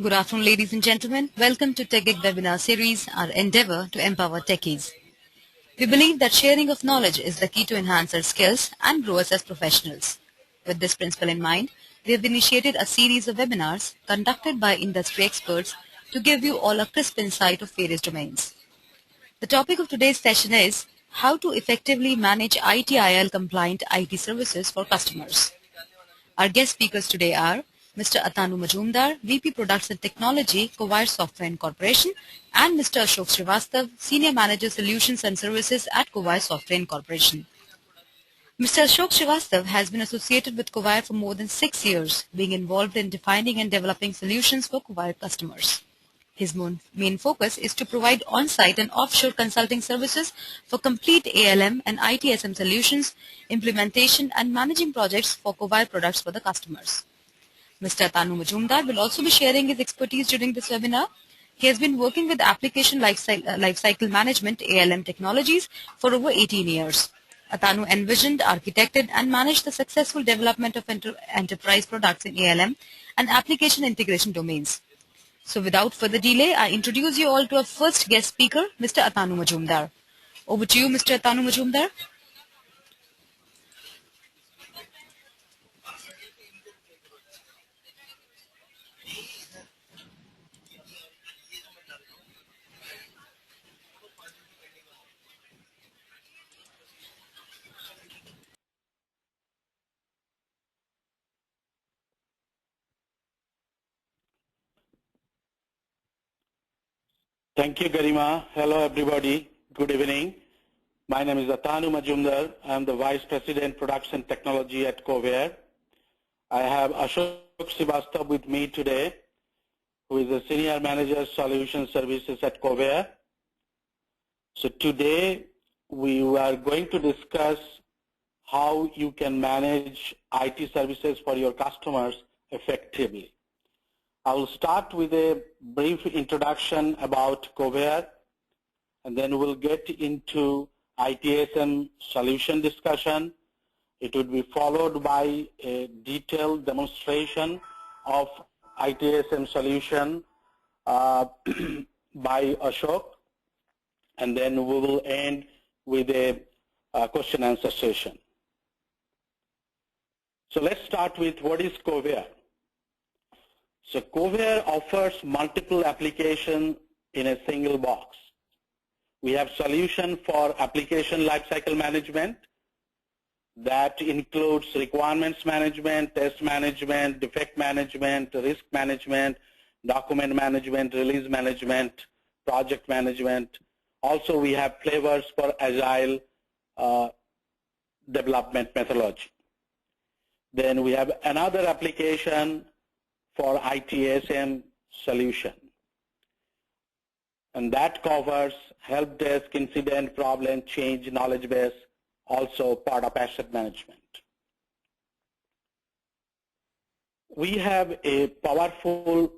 Good afternoon, ladies and gentlemen. Welcome to TechGig webinar series, our endeavor to empower techies. We believe that sharing of knowledge is the key to enhance our skills and grow us as professionals. With this principle in mind, we have initiated a series of webinars conducted by industry experts to give you all a crisp insight of various domains. The topic of today's session is how to effectively manage ITIL Compliant IT Services for customers. Our guest speakers today are Mr. Atanu Majumdar, VP Products and Technology, Kovair Software Incorporation, and Mr. Ashok Srivastav, Senior Manager Solutions and Services at Kovair Software Incorporation. Mr. Ashok Srivastav has been associated with Kovair for more than 6 years, being involved in defining and developing solutions for Kovair customers. His main focus is to provide on-site and offshore consulting services for complete ALM and ITSM solutions, implementation and managing projects for Kovair products for the customers. Mr. Atanu Majumdar will also be sharing his expertise during this webinar. He has been working with application lifecycle management ALM technologies for over 18 years. Atanu envisioned, architected and managed the successful development of enterprise products in ALM and application integration domains. So without further delay, I introduce you all to our first guest speaker, Mr. Atanu Majumdar. Over to you, Mr. Atanu Majumdar. Thank you, Garima. Hello, everybody. Good evening. My name is Atanu Majumdar. I am the Vice President, Products and Technology at Kovair. I have Ashok Srivastav with me today, who is the Senior Manager, Solution Services at Kovair. So today, we are going to discuss how you can manage IT services for your customers effectively. I will start with a brief introduction about Kovair, and then we'll get into ITSM solution discussion. It would be followed by a detailed demonstration of ITSM solution by Ashok, and then we will end with a question and answer session. So let's start with what is Kovair. So Kovair offers multiple applications in a single box. We have solution for application lifecycle management that includes requirements management, test management, defect management, risk management, document management, release management, project management. Also, we have flavors for agile development methodology. Then we have another application for ITSM solution, and that covers help desk, incident, problem, change, knowledge base, also part of asset management. We have a powerful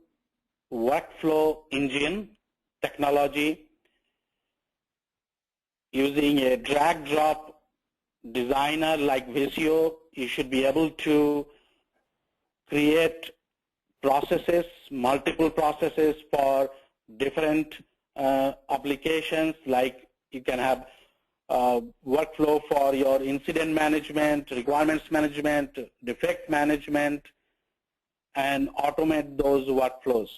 workflow engine technology using a drag-drop designer like Visio. You should be able to create processes, multiple processes for different applications, like you can have workflow for your incident management, requirements management, defect management, and automate those workflows.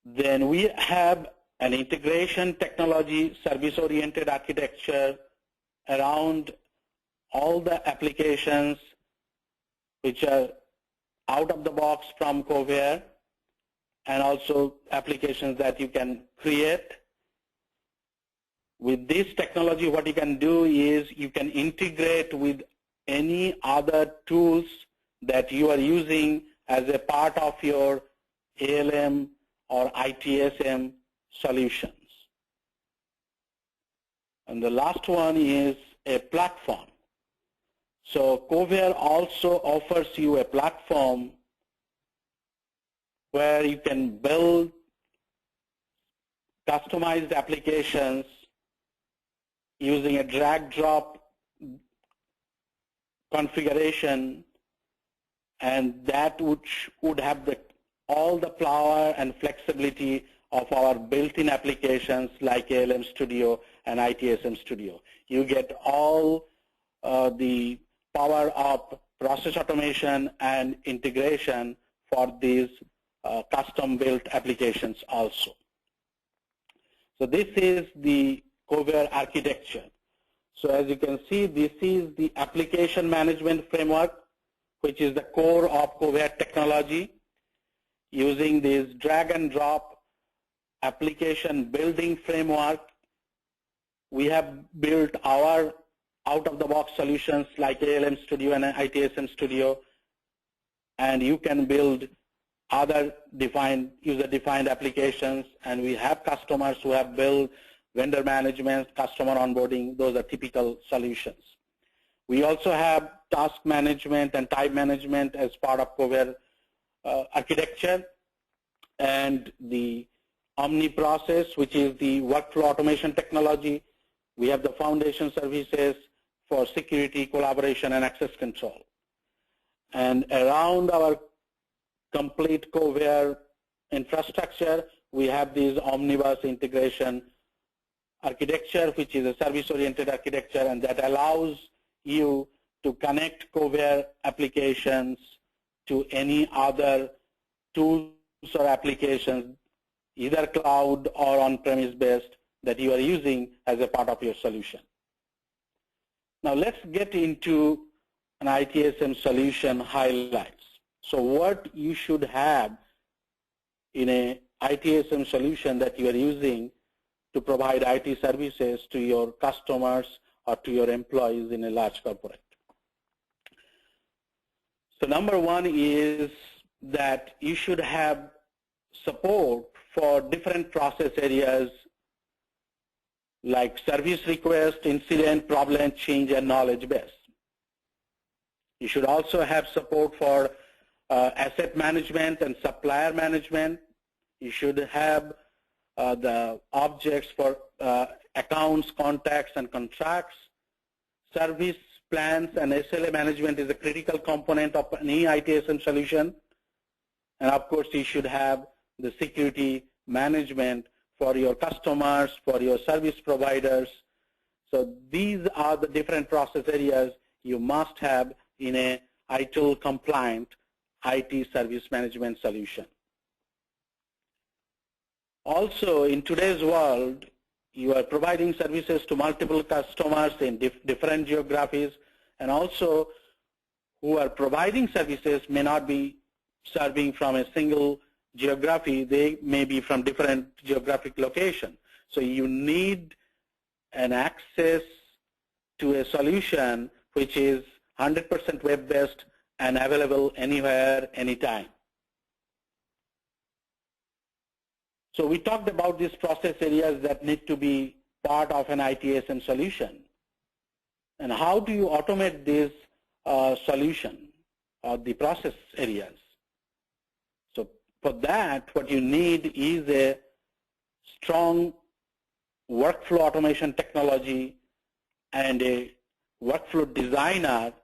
Then we have an integration technology, service-oriented architecture around all the applications which are out of the box from Kovair, and also applications that you can create. With this technology, what you can do is you can integrate with any other tools that you are using as a part of your ALM or ITSM solutions. And the last one is a platform. So Kovair also offers you a platform where you can build customized applications using a drag-drop configuration and that would have all the power and flexibility of our built-in applications like ALM Studio and ITSM Studio. You get all the power of process automation and integration for these custom-built applications also. So this is the Kovair architecture. So as you can see, this is the application management framework, which is the core of Kovair technology. Using this drag and drop application building framework, we have built our out-of-the-box solutions like ALM Studio and ITSM Studio, and you can build other user-defined applications, and we have customers who have built vendor management, customer onboarding. Those are typical solutions. We also have task management and time management as part of Kovair architecture, and the Omni process, which is the workflow automation technology. We have the foundation services for security, collaboration, and access control. And around our complete Kovair infrastructure, we have this omnibus integration architecture, which is a service-oriented architecture, and that allows you to connect Kovair applications to any other tools or applications, either cloud or on-premise based, that you are using as a part of your solution. Now let's get into an ITSM solution highlights. So what you should have in a ITSM solution that you are using to provide IT services to your customers or to your employees in a large corporate. So number one is that you should have support for different process areas like service request, incident, problem, change, and knowledge base. You should also have support for asset management and supplier management. You should have the objects for accounts, contacts, and contracts. Service plans and SLA management is a critical component of any ITSM solution. And of course, you should have the security management for your customers, for your service providers. So these are the different process areas you must have in a ITIL compliant IT service management solution. Also, in today's world, you are providing services to multiple customers in different geographies, and also who are providing services may not be serving from a single geography. They may be from different geographic location. So you need an access to a solution which is 100% web-based and available anywhere, anytime. So we talked about these process areas that need to be part of an ITSM solution. And how do you automate this solution or the process areas? So for that, what you need is a strong workflow automation technology and a workflow designer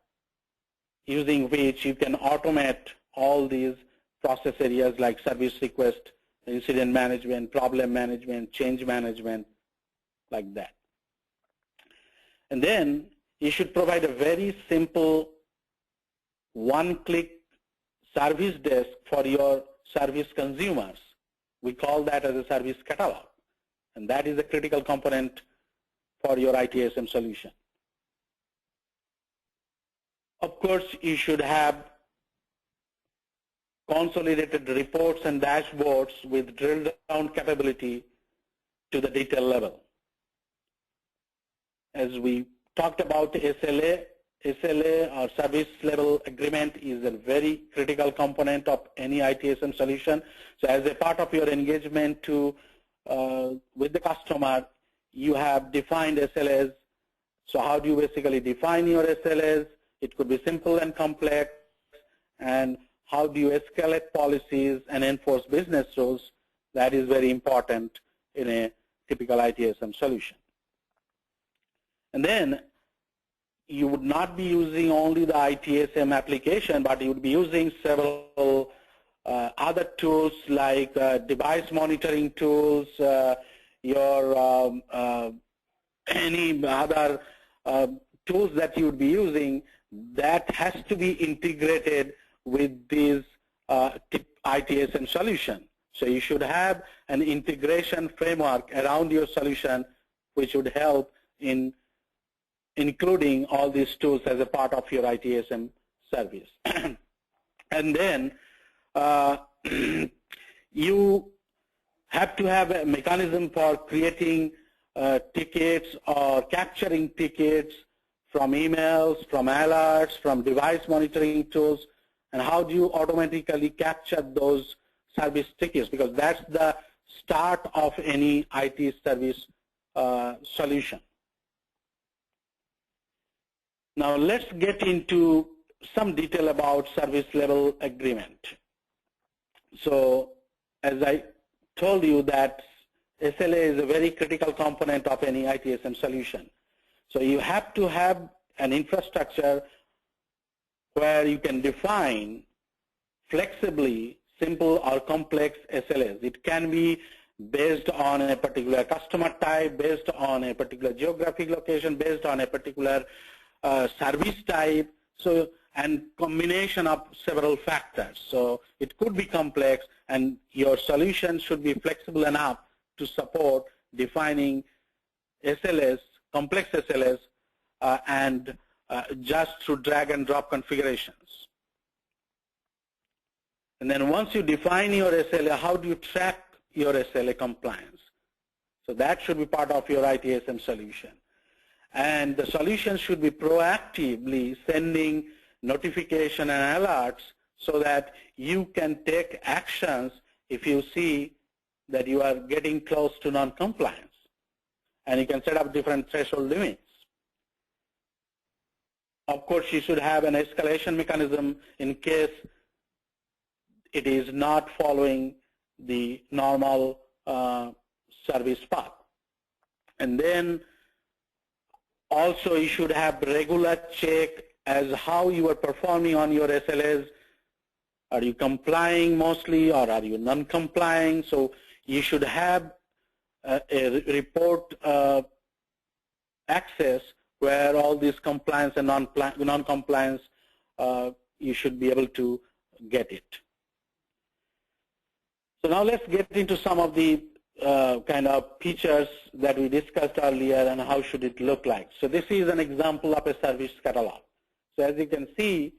using which you can automate all these process areas like service request, incident management, problem management, change management, like that. And then you should provide a very simple one-click service desk for your service consumers. We call that as a service catalog. And that is a critical component for your ITSM solution. Of course, you should have consolidated reports and dashboards with drill down capability to the detail level. As we talked about SLA or service level agreement is a very critical component of any ITSM solution. So as a part of your engagement with the customer, you have defined SLAs. So how do you basically define your SLAs? It could be simple and complex. And how do you escalate policies and enforce business rules? That is very important in a typical ITSM solution. And then you would not be using only the ITSM application, but you would be using several other tools like device monitoring tools, any other tools that you would be using that has to be integrated with this ITSM solution. So you should have an integration framework around your solution which would help in including all these tools as a part of your ITSM service. And then you have to have a mechanism for creating tickets or capturing tickets from emails, from alerts, from device monitoring tools, and how do you automatically capture those service tickets, because that's the start of any IT service solution. Now let's get into some detail about service level agreement. So as I told you that SLA is a very critical component of any ITSM solution. So you have to have an infrastructure where you can define flexibly simple or complex SLAs. It can be based on a particular customer type, based on a particular geographic location, based on a particular service type, so and combination of several factors. So it could be complex, and your solution should be flexible enough to support defining SLAs, complex SLAs, and just through drag and drop configurations. And then once you define your SLA, how do you track your SLA compliance? So that should be part of your ITSM solution. And the solution should be proactively sending notification and alerts so that you can take actions if you see that you are getting close to non-compliance. And you can set up different threshold limits. Of course, you should have an escalation mechanism in case it is not following the normal service path. And then also you should have regular check as how you are performing on your SLAs. Are you complying mostly, or are you non-complying? So you should have a report access where all these compliance and non-compliance, you should be able to get it. So now let's get into some of the kind of features that we discussed earlier and how should it look like. So this is an example of a service catalog. So as you can see,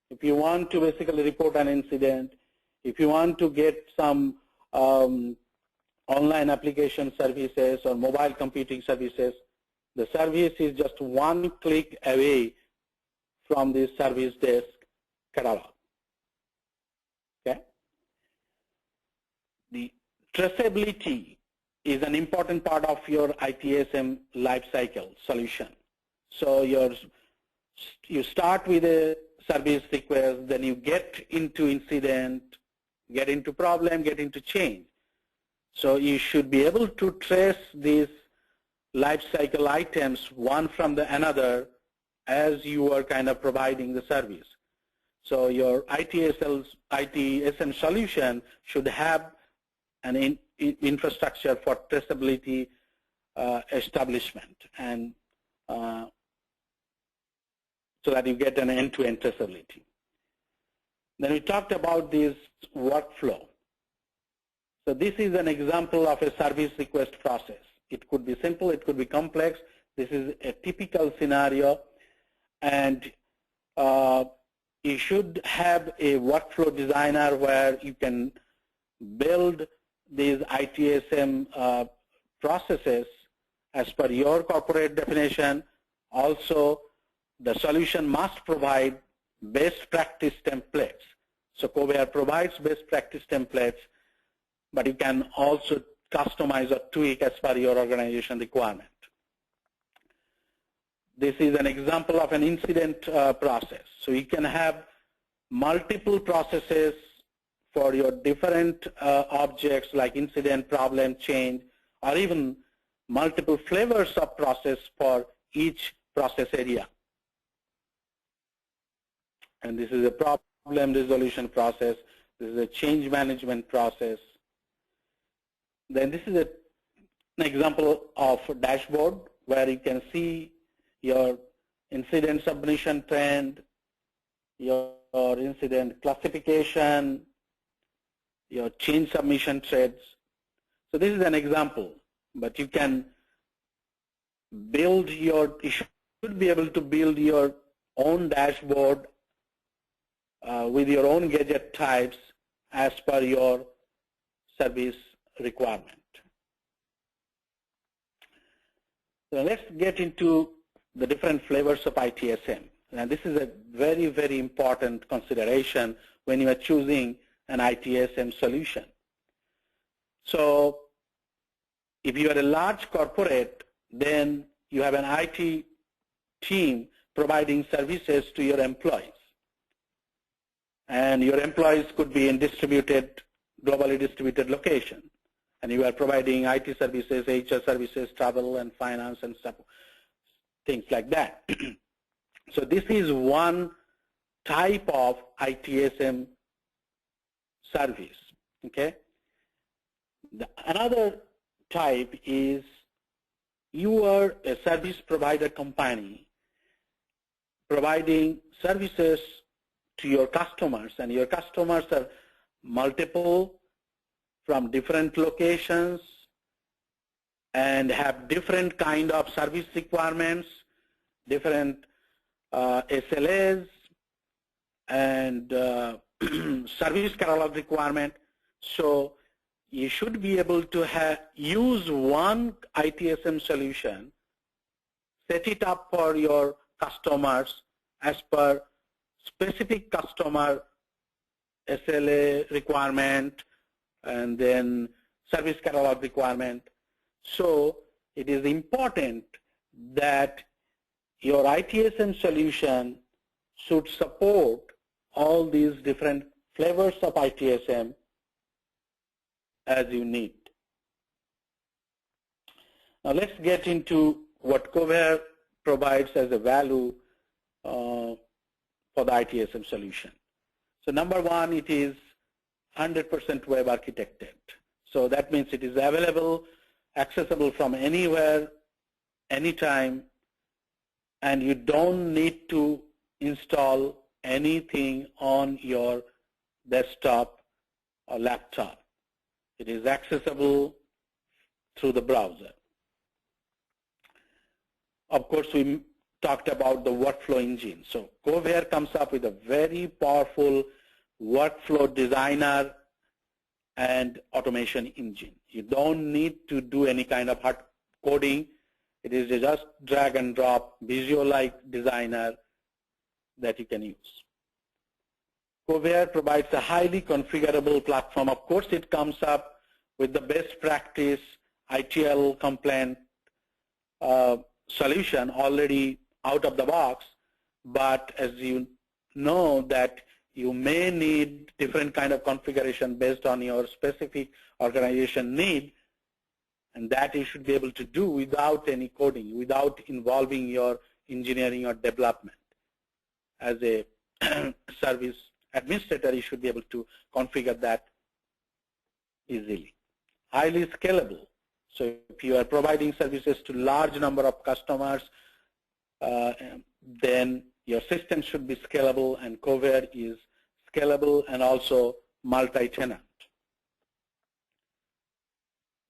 if you want to basically report an incident, if you want to get some online application services or mobile computing services, the service is just one click away from the service desk catalog. Okay? The traceability is an important part of your ITSM lifecycle solution. So you start with a service request, then you get into incident, get into problem, get into change. So you should be able to trace these lifecycle items one from the another as you are kind of providing the service. So your ITSM solution should have an infrastructure for traceability establishment, and so that you get an end-to-end traceability. Then we talked about this workflow. So this is an example of a service request process. It could be simple, it could be complex. This is a typical scenario, and you should have a workflow designer where you can build these ITSM processes as per your corporate definition. Also, the solution must provide best practice templates. So Kovair provides best practice templates, but you can also customize or tweak as per your organization requirement. This is an example of an incident process. So you can have multiple processes for your different objects like incident, problem, change, or even multiple flavors of process for each process area. And this is a problem resolution process. This is a change management process. Then this is an example of a dashboard where you can see your incident submission trend, your incident classification, your change submission threads. So this is an example, but you can you should be able to build your own dashboard with your own gadget types as per your service requirement. So let's get into the different flavors of ITSM. And this is a very, very important consideration when you are choosing an ITSM solution. So if you are a large corporate, then you have an IT team providing services to your employees. And your employees could be in globally distributed locations. And you are providing IT services, HR services, travel and finance and stuff, things like that. So this is one type of ITSM service, okay? Another type is you are a service provider company providing services to your customers, and your customers are multiple from different locations and have different kind of service requirements, different SLAs and service catalog requirement. So you should be able to use one ITSM solution, set it up for your customers as per specific customer SLA requirement and then service catalog requirement. So it is important that your ITSM solution should support all these different flavors of ITSM as you need. Now let's get into what Kovair provides as a value for the ITSM solution. So number one, it is 100% web architected. So that means it is available, accessible from anywhere, anytime, and you don't need to install anything on your desktop or laptop. It is accessible through the browser. Of course, we talked about the workflow engine. So Kovair comes up with a very powerful workflow designer and automation engine. You don't need to do any kind of hard coding. It is just drag and drop Visio-like designer that you can use. Kovair provides a highly configurable platform. Of course, it comes up with the best practice ITIL compliant solution already out of the box, but as you know that you may need different kind of configuration based on your specific organization need, and that you should be able to do without any coding, without involving your engineering or development. As a service administrator, you should be able to configure that easily. Highly scalable. So if you are providing services to large number of customers, then your system should be scalable, and Kovair is scalable and also multi-tenant.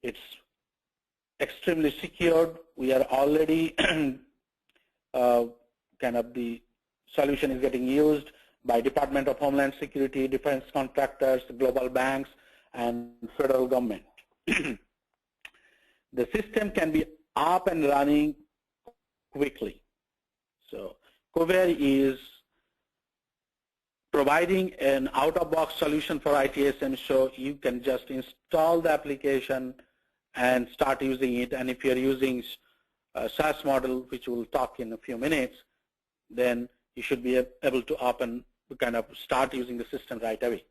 It's extremely secured. We are already kind of the solution is getting used by Department of Homeland Security, defense contractors, global banks, and federal government. The system can be up and running quickly. So Kovair is providing an out-of-box solution for ITSM, so you can just install the application and start using it. And if you're using a SaaS model, which we'll talk in a few minutes, then you should be able to kind of start using the system right away.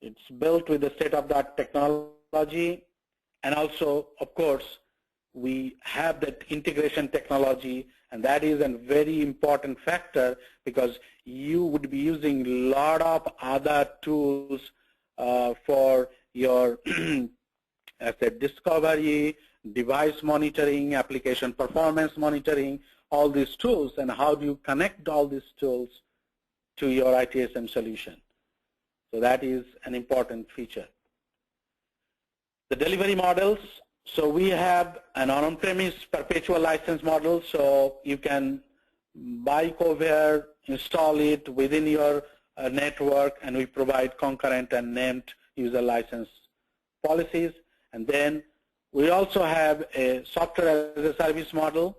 It's built with the state-of-the-art technology, and also, of course, we have that integration technology, and that is a very important factor because you would be using a lot of other tools for your asset discovery, device monitoring, application performance monitoring, all these tools, and how do you connect all these tools to your ITSM solution. So that is an important feature. The delivery models, so we have an on-premise perpetual license model, so you can buy Kovair, install it within your network, and we provide concurrent and named user license policies. And then we also have a software as a service model,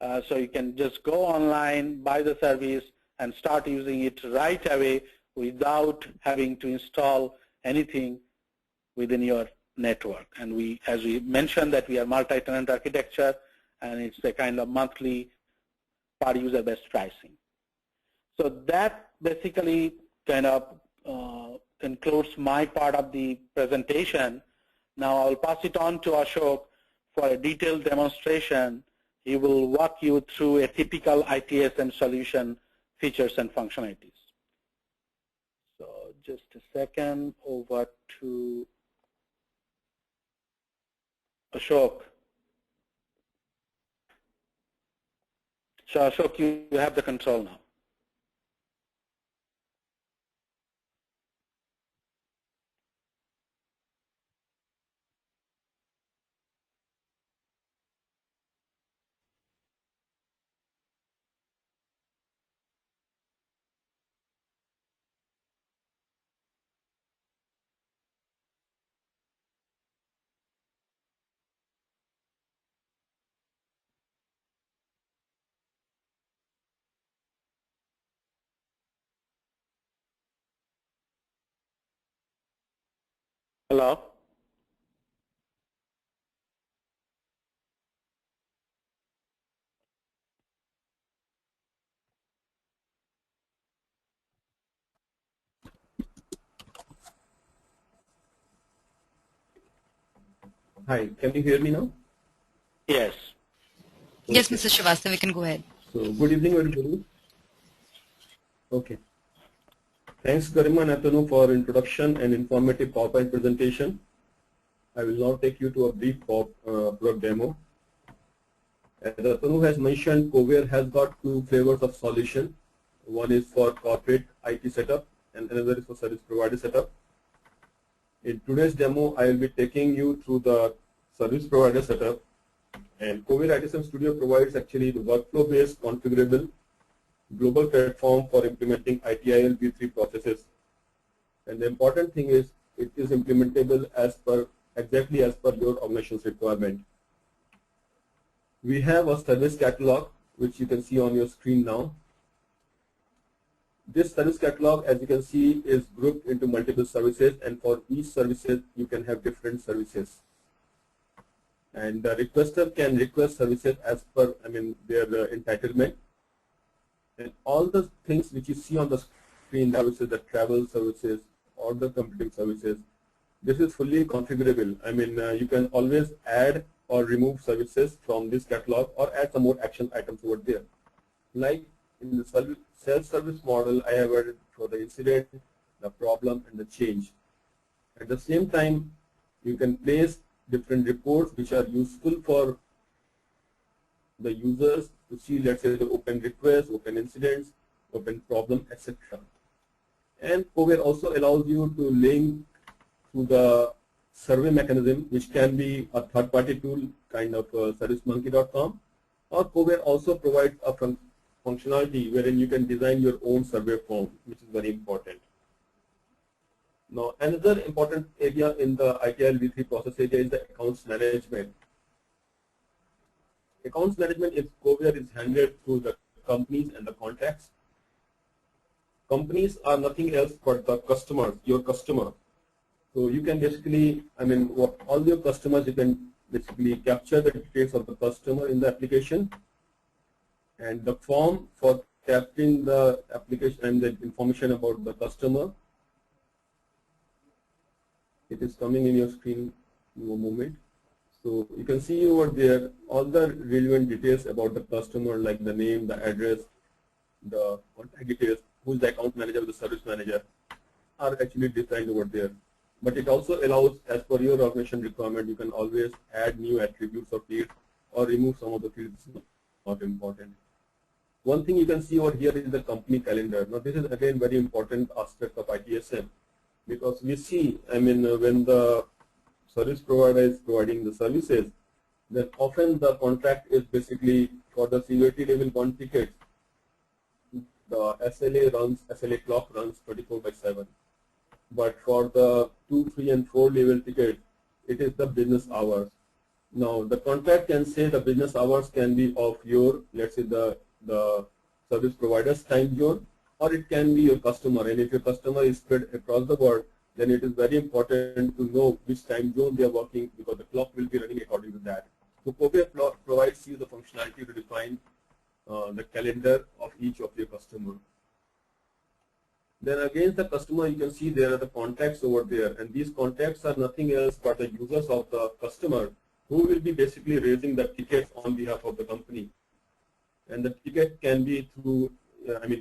so you can just go online, buy the service, and start using it right away without having to install anything within your network. And we, as we mentioned, that we are multi-tenant architecture, and it's a kind of monthly per user based pricing. So that basically kind of concludes my part of the presentation. Now I'll pass it on to Ashok for a detailed demonstration. He will walk you through a typical ITSM solution features and functionalities. So just a second, over to Ashok. So Ashok, you have the control now. Hello? Hi, can you hear me now? Yes. Yes, Okay. Mr. Srivastava, we can go ahead. So, good evening, everybody. Okay. Thanks, Garima and Atanu, for introduction and informative PowerPoint presentation. I will now take you to a brief product demo. As Atanu has mentioned, Kovair has got two flavors of solution. One is for corporate IT setup, and another is for service provider setup. In today's demo, I will be taking you through the service provider setup. And Kovair ITSM Studio provides actually the workflow-based configurable global platform for implementing ITIL V3 processes. And the important thing is it is implementable exactly as per your organization's requirement. We have a service catalog which you can see on your screen now. This service catalog, as you can see, is grouped into multiple services, and for each services you can have different services. And the requester can request services as per their entitlement. And all the things which you see on the screen, services, the travel services, or the computing services, this is fully configurable. You can always add or remove services from this catalog or add some more action items over there. Like in the self-service model, I have added for the incident, the problem, and the change. At the same time, you can place different reports which are useful for the users to see, let's say, the open requests, open incidents, open problem, etc. And Kovair also allows you to link to the survey mechanism, which can be a third-party tool, kind of servicemonkey.com, or Kovair also provides a functionality wherein you can design your own survey form, which is very important. Now, another important area in the ITIL V3 process area is the accounts management. Accounts management in Kovair is handled through the companies and the contacts. Companies are nothing else but the customers, your customer. So you can basically, all your customers, you can basically capture the details of the customer in the application. And the form for capturing the application and the information about the customer, it is coming in your screen in a moment. So you can see over there all the relevant details about the customer, like the name, the address, the contact details, who's the account manager, the service manager, are actually defined over there. But it also allows, as per your organization requirement, you can always add new attributes or fields or remove some of the fields not important. One thing you can see over here is the company calendar. Now this is again very important aspect of ITSM, because we see, when the service provider is providing the services, then often the contract is basically for the severity level 1 tickets. The SLA clock runs 24/7. But for the 2, 3, and 4 level tickets, it is the business hours. Now the contract can say the business hours can be of your, let's say the service provider's time zone, or it can be your customer. And if your customer is spread across the world, then it is very important to know which time zone they are working, because the clock will be running according to that. So Kovair provides you the functionality to define the calendar of each of your customer. Then against the customer, you can see there are the contacts over there, and these contacts are nothing else but the users of the customer who will be basically raising the tickets on behalf of the company. And the ticket can be through,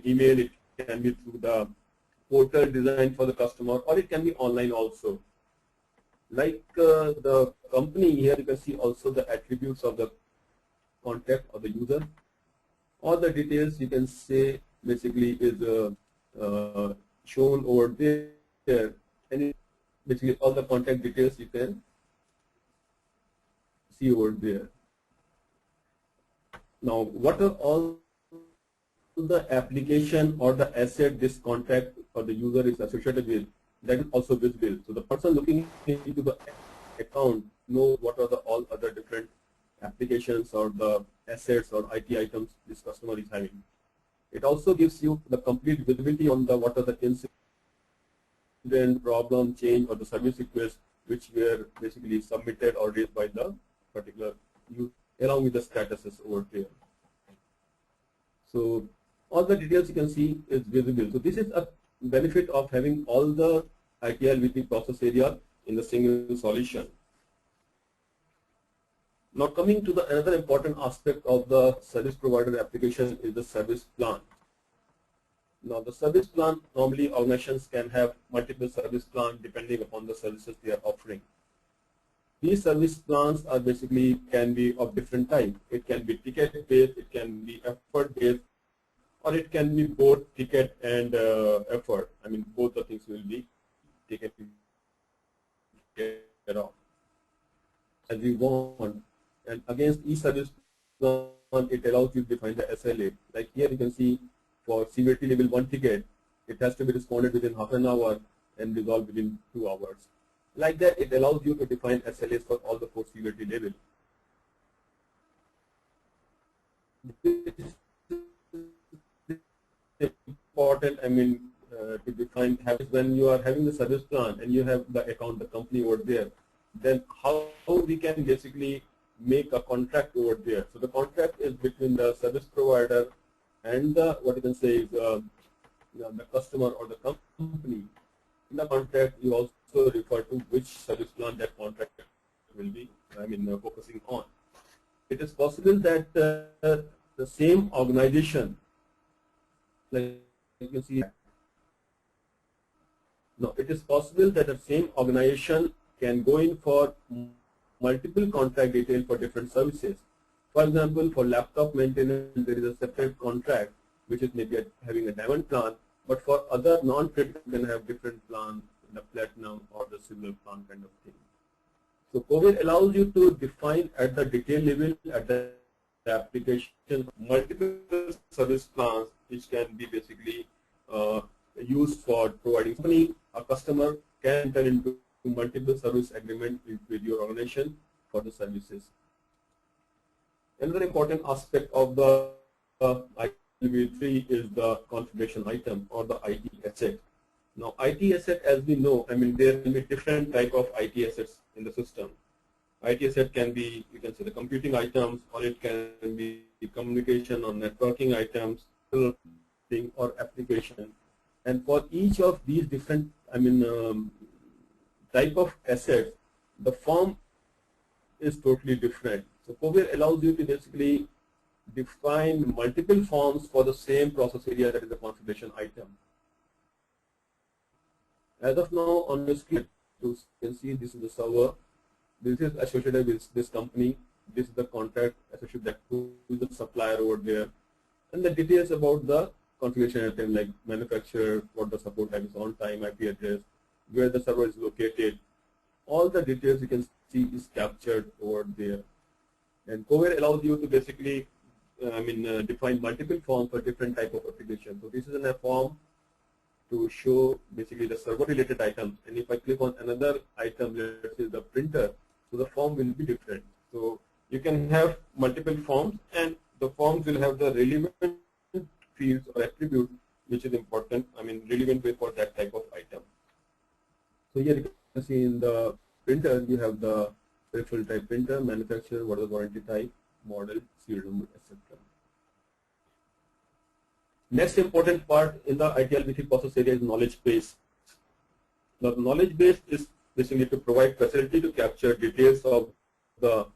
email, it can be through the portal designed for the customer, or it can be online also. Like the company, here you can see also the attributes of the contact or the user. All the details you can say basically is shown over there, and basically all the contact details you can see over there. Now, what are all the application or the asset this contact or the user is associated with? That is also visible. So the person looking into the account knows what are the all other different applications or the assets or IT items this customer is having. It also gives you the complete visibility on the what are the incident, problem, change, or the service request which were basically submitted or raised by the particular user, along with the statuses over there. So all the details you can see is visible. So this is a benefit of having all the ITIL within process area in the single solution. Now coming to the another important aspect of the service provider application is the service plan. Now the service plan, normally organizations can have multiple service plans depending upon the services they are offering. These service plans are basically can be of different type. It can be ticket based, it can be effort based, or it can be both ticket and effort. Both the things will be taken care of as you want. And against each service plan, it allows you to define the SLA. Like here you can see for severity level 1 ticket, it has to be responded within half an hour and resolved within 2 hours. Like that, it allows you to define SLAs for all the 4 severity levels. Important, to define when you are having the service plan and you have the account, the company over there, then how we can basically make a contract over there. So the contract is between the service provider and the, what you can say is the customer or the company. In the contract, you also refer to which service plan that contract will be focusing on. It is possible that the same organization, like you can see, no, it is possible that the same organization can go in for multiple contract details for different services. For example, for laptop maintenance, there is a separate contract which is maybe having a diamond plan, but for other non-critical you can have different plans, the platinum or the silver plan kind of thing. So Kovair allows you to define at the detail level, at the application, multiple service plans which can be basically used for providing company. A customer can enter into multiple service agreement with your organization for the services. Another important aspect of the ITIL is the configuration item or the IT asset. Now IT asset, as we know, there will be different type of IT assets in the system. IT asset can be, you can say, the computing items, or it can be communication or networking items, thing or application. And for each of these different, type of assets, the form is totally different. So Kovair allows you to basically define multiple forms for the same process area, that is the configuration item. As of now on your screen, you can see this is the server, this is associated with this company, this is the contract associated with the supplier over there, and the details about the configuration item like manufacturer, what the support time is, on time, IP address, where the server is located. All the details you can see is captured over there. And Kovair allows you to basically define multiple forms for different type of application. So this is in a form to show basically the server related items, and if I click on another item, let's say the printer, so the form will be different. So you can have multiple forms, and the forms will have the relevant fields or attributes which is important, relevant way for that type of item. So here you can see in the printer you have the peripheral type printer, manufacturer, what is the warranty type, model, serial number, etc. Next important part in the ITIL process area is knowledge base. The knowledge base is basically to provide facility to capture details of the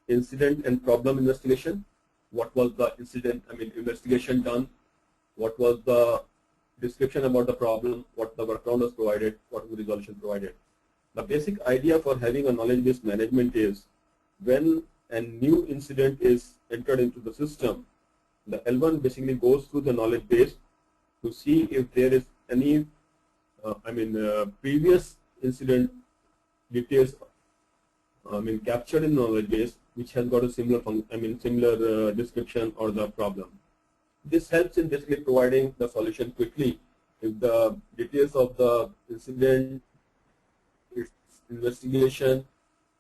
incident and problem investigation. What was the incident, investigation done? What was the description about the problem? What the workaround was provided? What was the resolution provided? The basic idea for having a knowledge-based management is when a new incident is entered into the system, the L1 basically goes through the knowledge base to see if there is any previous incident details captured in knowledge base which has got a similar description or the problem. This helps in basically providing the solution quickly. If the details of the incident, its investigation,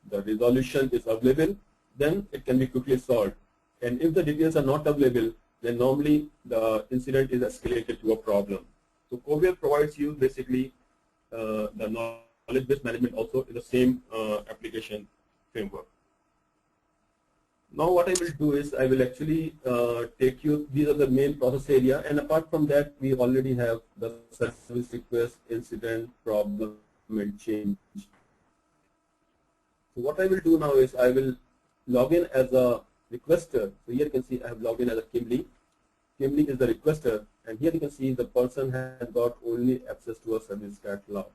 the resolution is available, then it can be quickly solved. And if the details are not available, then normally the incident is escalated to a problem. So Kovair provides you basically the knowledge-based management also in the same application framework. Now what I will do is I will actually take you, these are the main process area, and apart from that we already have the service request, incident, problem and change. So what I will do now is I will log in as a requester. So here you can see I have logged in as a Kimli. Kimli is the requester, and here you can see the person has got only access to a service catalog.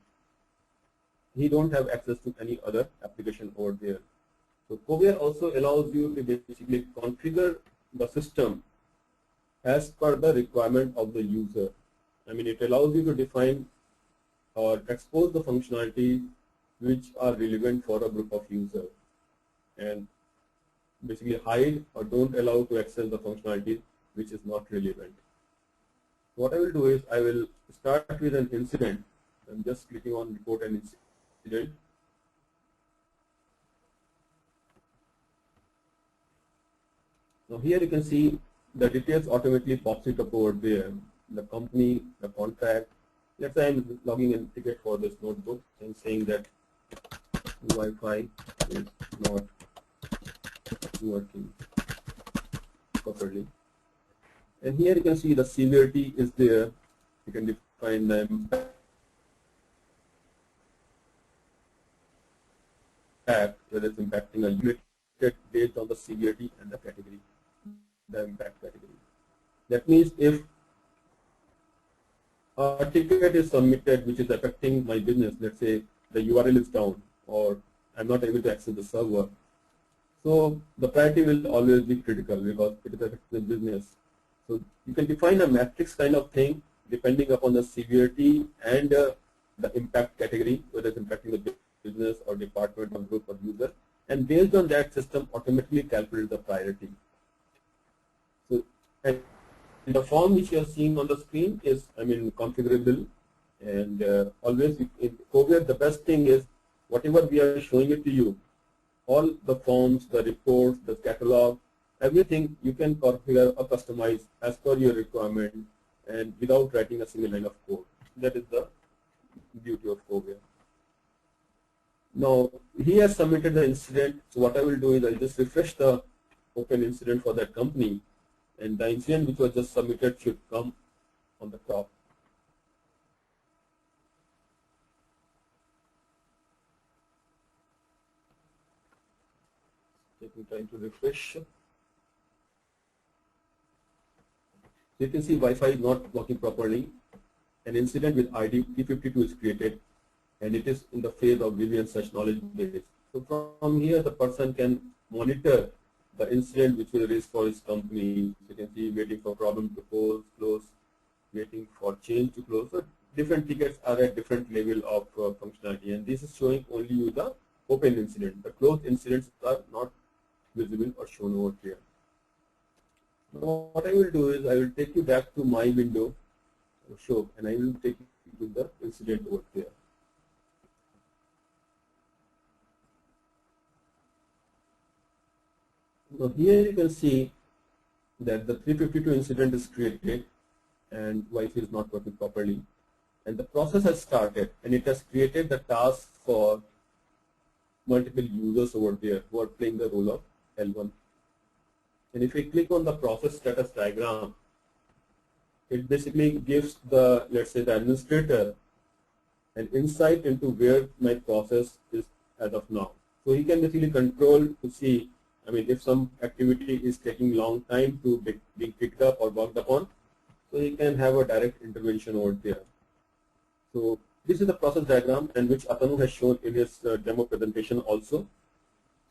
He don't have access to any other application over there. So Kovair also allows you to basically configure the system as per the requirement of the user. It allows you to define or expose the functionality which are relevant for a group of users, and basically hide or don't allow to access the functionality which is not relevant. What I will do is I will start with an incident. I'm just clicking on report an incident. Now here you can see the details automatically pops it up over there. The company, the contract. Let's say I'm logging in ticket for this notebook and saying that Wi-Fi is not working properly. And here you can see the severity is there. You can define them whether it's impacting a unit based on the severity and the category, the impact category. That means if a ticket is submitted which is affecting my business, let's say the URL is down or I'm not able to access the server, so the priority will always be critical because it is affecting the business. So you can define a matrix kind of thing depending upon the severity and the impact category, whether it's impacting the business or department or group or user, and based on that system automatically calculates the priority. So and the form which you are seeing on the screen is configurable, and always in Kovair the best thing is whatever we are showing it to you, all the forms, the reports, the catalog, everything you can configure or customize as per your requirement and without writing a single line of code. That is the beauty of Kovair. Now he has submitted the incident, so what I will do is I'll just refresh the open incident for that company, and the incident which was just submitted should come on the top. trying to refresh. You can see Wi-Fi is not working properly. An incident with ID P52 is created, and it is in the phase of review and such knowledge base. So from here, the person can monitor the incident which will raise for his company. So you can see waiting for problem to close, waiting for change to close. So different tickets are at different level of functionality, and this is showing only you the open incident. The closed incidents are not visible or shown over here. Now what I will do is I will take you back to my window, show, and I will take you to the incident over there. Now here you can see that the 352 incident is created and Wi-Fi is not working properly, and the process has started, and it has created the task for multiple users over there who are playing the role of L1. And if we click on the process status diagram, it basically gives the, let's say, the administrator an insight into where my process is as of now. So he can basically control to see, I mean, if some activity is taking long time to be picked up or worked upon, so he can have a direct intervention over there. So this is the process diagram, and which Atanu has shown in his demo presentation also.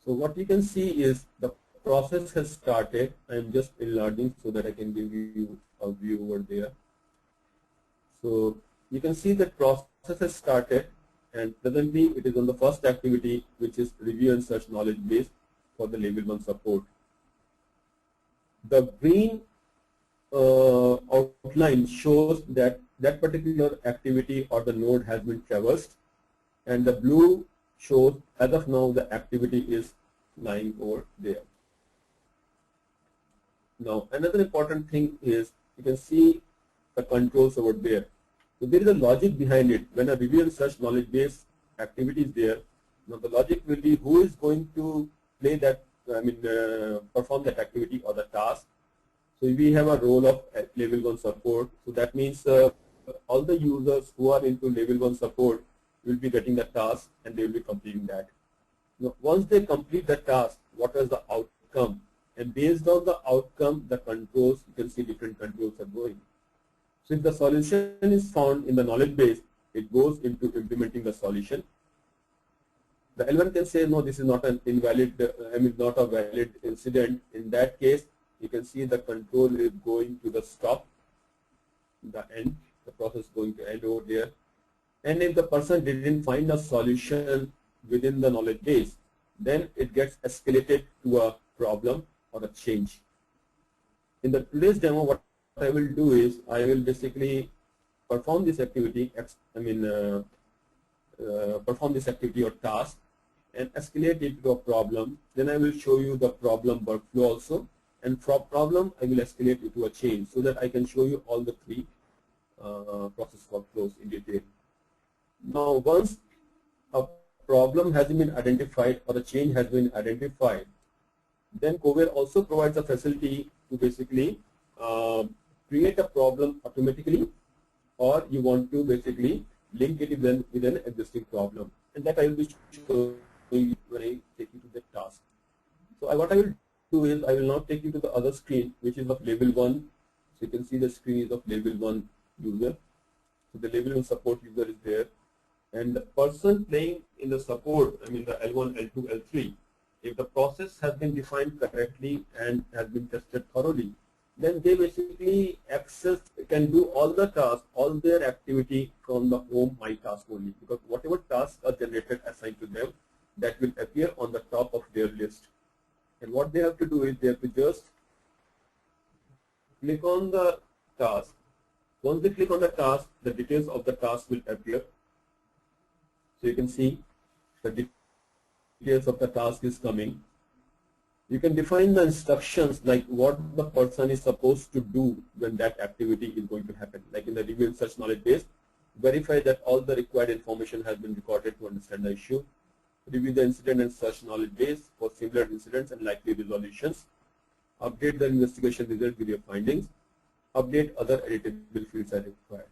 So what you can see is the process has started. I am just enlarging so that I can give you a view over there. So you can see that process has started, and presently it is on the first activity, which is review and search knowledge base for the level 1 support. The green outline shows that that particular activity or the node has been traversed, and the blue shows as of now the activity is lying over there. Now another important thing is you can see the controls over there. So there is a logic behind it. When a review and search knowledge base activity is there, now the logic will be who is going to play that, perform that activity or the task. So we have a role of level 1 support. So that means all the users who are into level 1 support will be getting the task, and they will be completing that. Now, once they complete the task, what is the outcome? And based on the outcome, the controls, you can see different controls are going. So if the solution is found in the knowledge base, it goes into implementing the solution. The L1 can say, no, this is not an invalid, not a valid incident. In that case, you can see the control is going to the stop, the end, the process is going to end over there. And if the person didn't find a solution within the knowledge base, then it gets escalated to a problem or a change. In the today's demo, what I will do is I will basically perform this activity, perform this activity or task and escalate it to a problem. Then I will show you the problem workflow also, and from problem I will escalate it to a change so that I can show you all the three process workflows in detail. Now once a problem has been identified or a change has been identified, then Kovair also provides a facility to basically create a problem automatically, or you want to basically link it with an existing problem, and that I will be showing you when I take you to the task. So what I will do is I will now take you to the other screen, which is of level 1. So you can see the screen is of level 1 user. So the level 1 support user is there, and the person playing in the support, the L1, L2, L3, if the process has been defined correctly and has been tested thoroughly, then they basically can do all the tasks, all their activity from the home My Task only, because whatever tasks are generated assigned to them, that will appear on the top of their list. And what they have to do is they have to just click on the task. Once they click on the task, the details of the task will appear. So you can see the details of the task is coming. You can define the instructions like what the person is supposed to do when that activity is going to happen. Like in the review and search knowledge base, verify that all the required information has been recorded to understand the issue. Review the incident and search knowledge base for similar incidents and likely resolutions. Update the investigation result with your findings. Update other editable fields as required.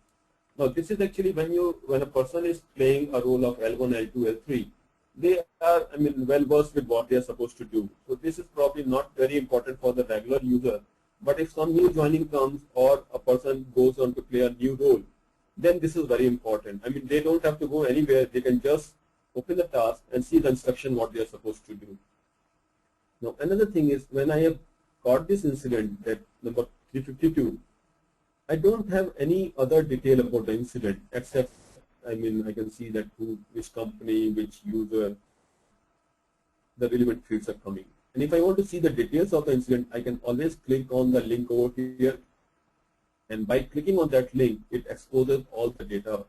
Now this is actually when a person is playing a role of L1, L2, L3, they are, I mean, well versed with what they are supposed to do. So this is probably not very important for the regular user. But if some new joining comes or a person goes on to play a new role, then this is very important. I mean, they don't have to go anywhere. They can just open the task and see the instruction what they are supposed to do. Now, another thing is when I have got this incident, that number 352, I don't have any other detail about the incident except, I mean, I can see that which company, which user, the relevant fields are coming. And if I want to see the details of the incident, I can always click on the link over here. And by clicking on that link, it exposes all the data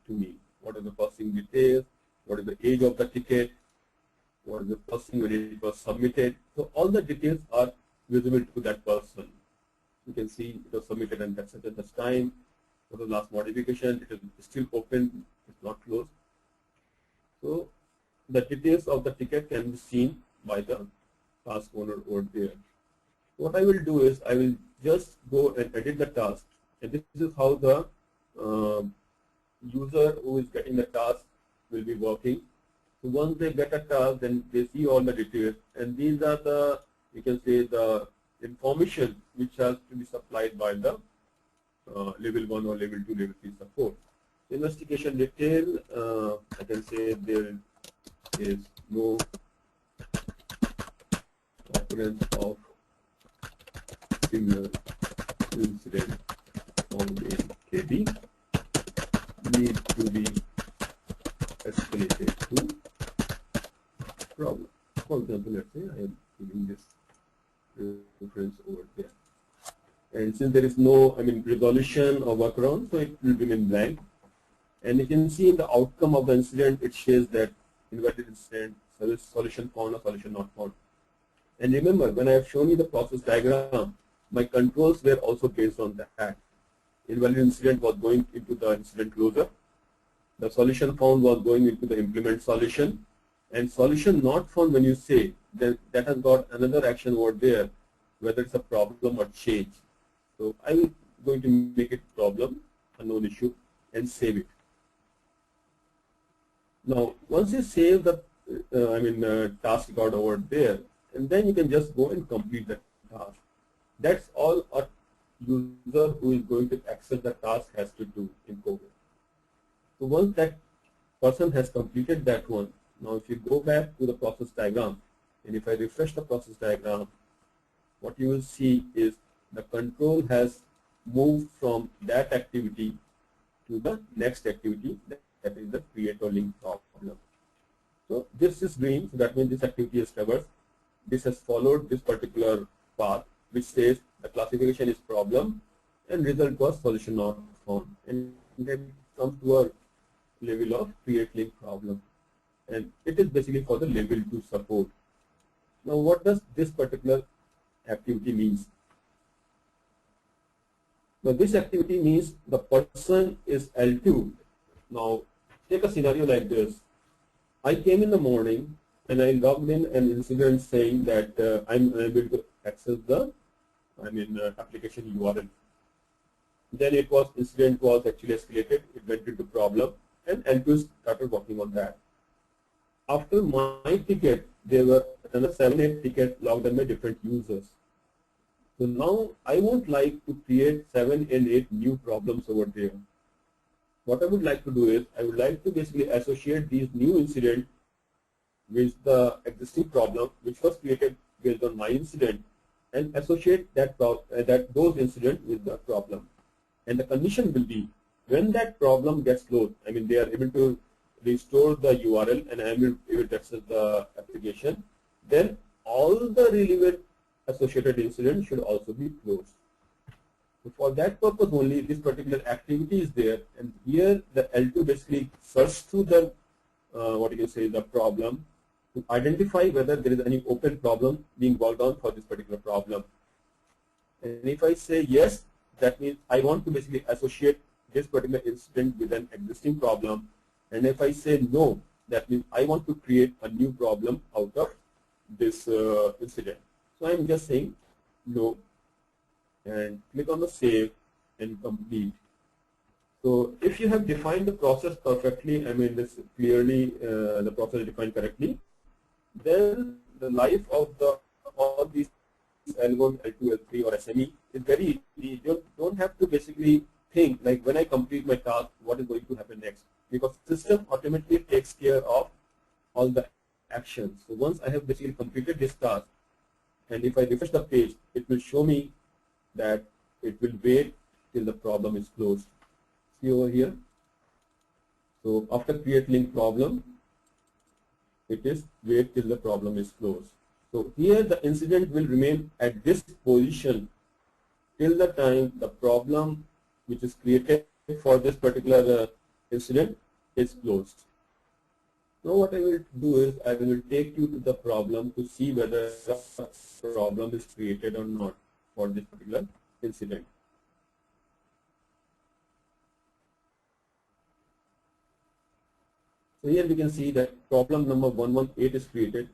to me. What are the processing details? What is the age of the ticket? What is the processing when it was submitted? So all the details are visible to that person. You can see it was submitted and that's at this time. For the last modification, it is still open, it's not closed. So the details of the ticket can be seen by the task owner over there. What I will do is I will just go and edit the task, and this is how the user who is getting the task will be working. So once they get a task, then they see all the details, and these are the, you can say, the information which has to be supplied by the level 1 or level 2, level 3 support. Investigation detail, I can say there is no occurrence of similar incident found in KB, need to be escalated to problem. For example, let's say I am giving this reference over there. And since there is no, I mean, resolution or workaround, so it will remain blank. And you can see in the outcome of the incident, it shows that invalid incident, service solution found or solution not found. And remember, when I have shown you the process diagram, my controls were also based on that. Invalid incident was going into the incident closer. The solution found was going into the implement solution. And solution not found, when you say, then that has got another action over there, whether it's a problem or change. So I'm going to make it problem, a known issue, and save it. Now, once you save the task record over there, and then you can just go and complete the task. That's all a user who is going to access the task has to do in Kovair. So once that person has completed that one, now if you go back to the process diagram, and if I refresh the process diagram, what you will see is the control has moved from that activity to the next activity, that is the create or link problem. So this is green, so that means this activity is traversed. This has followed this particular path, which says the classification is problem and result was solution not found. And then it comes to a level of create link problem. And it is basically for the level 2 support. Now what does this particular activity means? Now this activity means the person is L2. Now take a scenario like this. I came in the morning and I logged in an incident saying that I'm unable to access the application URL. Then incident was actually escalated, it went into problem, and L2 started working on that. After my ticket, there were another 7-8 tickets logged in by different users. So now I won't like to create 7 and 8 new problems over there. What I would like to do is, I would like to basically associate these new incidents with the existing problem which was created based on my incident, and associate those incidents with the problem. And the condition will be, when that problem gets closed, I mean they are able to restore the URL and I am able to access the application, then all the relevant associated incidents should also be closed. So for that purpose only, this particular activity is there, and here the L2 basically searches through the the problem to identify whether there is any open problem being worked on for this particular problem. And if I say yes, that means I want to basically associate this particular incident with an existing problem. And if I say no, that means I want to create a new problem out of this incident. So I'm just saying no, and click on the save and complete. So if you have defined the process perfectly, I mean this clearly the process is defined correctly, then the life of the all these L1, L2, L3 or SME is very easy. You don't have to basically think like when I complete my task, what is going to happen next? Because system automatically takes care of all the actions. So once I have basically completed this task, and if I refresh the page, it will show me that it will wait till the problem is closed. See over here. So after create link problem, it is wait till the problem is closed. So here the incident will remain at this position till the time the problem which is created for this particular incident is closed. Now what I will do is I will take you to the problem to see whether the problem is created or not for this particular incident. So here we can see that problem number 118 is created,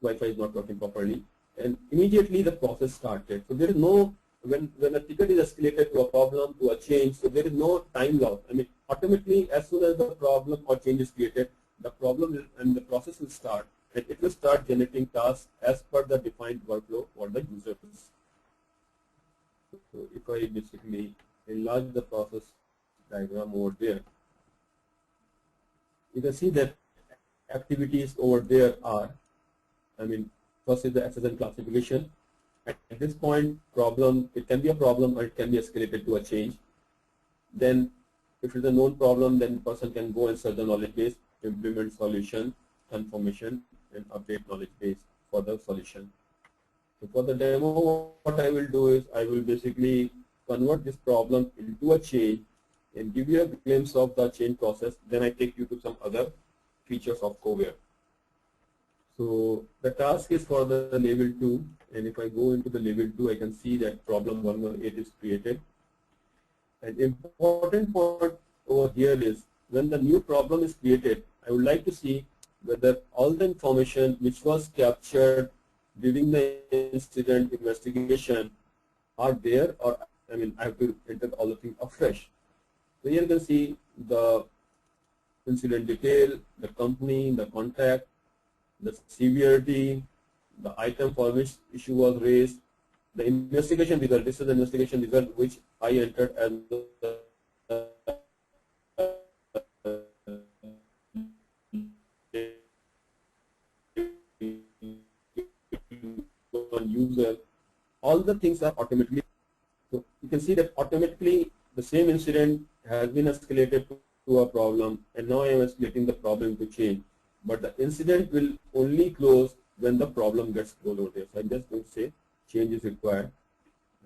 Wi-Fi is not working properly, and immediately the process started. So there is no, when a ticket is escalated to a problem, to a change, so there is no time loss. I mean, automatically as soon as the problem or change is created, the problem is, and the process will start, and it will start generating tasks as per the defined workflow for the users. So if I basically enlarge the process diagram over there, you can see that activities over there are, I mean, first is the SSN classification. At this point, problem, it can be a problem or it can be escalated to a change. Then if it's a known problem, then person can go and search the knowledge base, implement solution, confirmation, and update knowledge base for the solution. So for the demo, what I will do is I will basically convert this problem into a change and give you a glimpse of the change process. Then I take you to some other features of Kovair. So the task is for the level 2, and if I go into the level 2, I can see that problem 118 is created. An important point over here is when the new problem is created, I would like to see whether all the information which was captured during the incident investigation are there, or I mean I have to enter all the things afresh. So here you can see the incident detail, the company, the contact, the severity, the item for which issue was raised, the investigation result. This is the investigation result which I entered as the user. All the things are automatically. So you can see that automatically the same incident has been escalated to a problem, and now I am escalating the problem to change. But the incident will only close when the problem gets closed over there. So I'm just going to say change is required,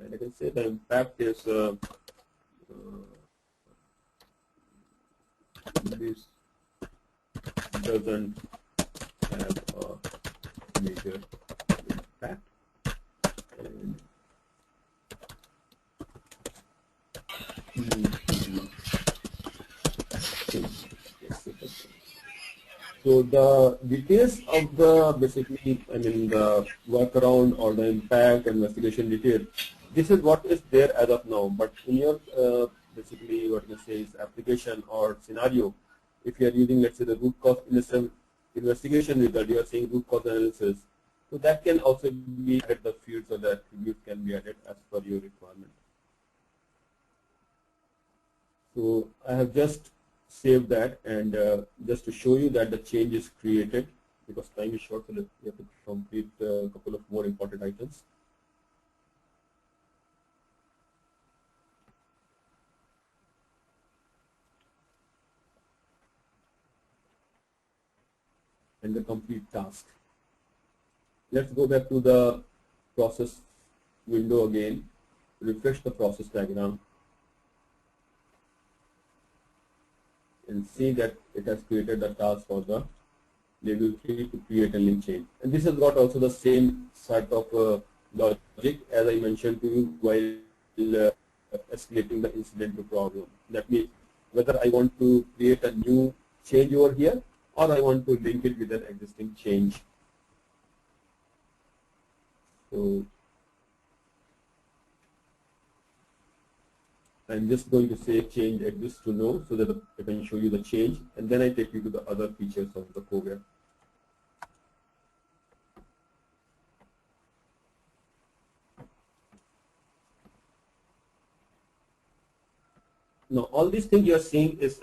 and I can say the impact is this doesn't have a major impact. So the details of the basically, I mean the workaround or the impact investigation detail, this is what is there as of now. But in your basically what you say is application or scenario, if you are using let's say the root cause investigation result, you are saying root cause analysis. So that can also be added, the fields or the attributes can be added as per your requirement. So I have just save that, and just to show you that the change is created, because time is short, so we have to complete a couple of more important items. And the complete task. Let's go back to the process window again, refresh the process diagram, and see that it has created a task for the level 3 to create a link chain. And this has got also the same sort of logic as I mentioned to you while escalating the incident to problem. That means whether I want to create a new change over here or I want to link it with an existing change. So I'm just going to say change exists to know so that I can show you the change, and then I take you to the other features of the Kovair. Now, all these things you are seeing is,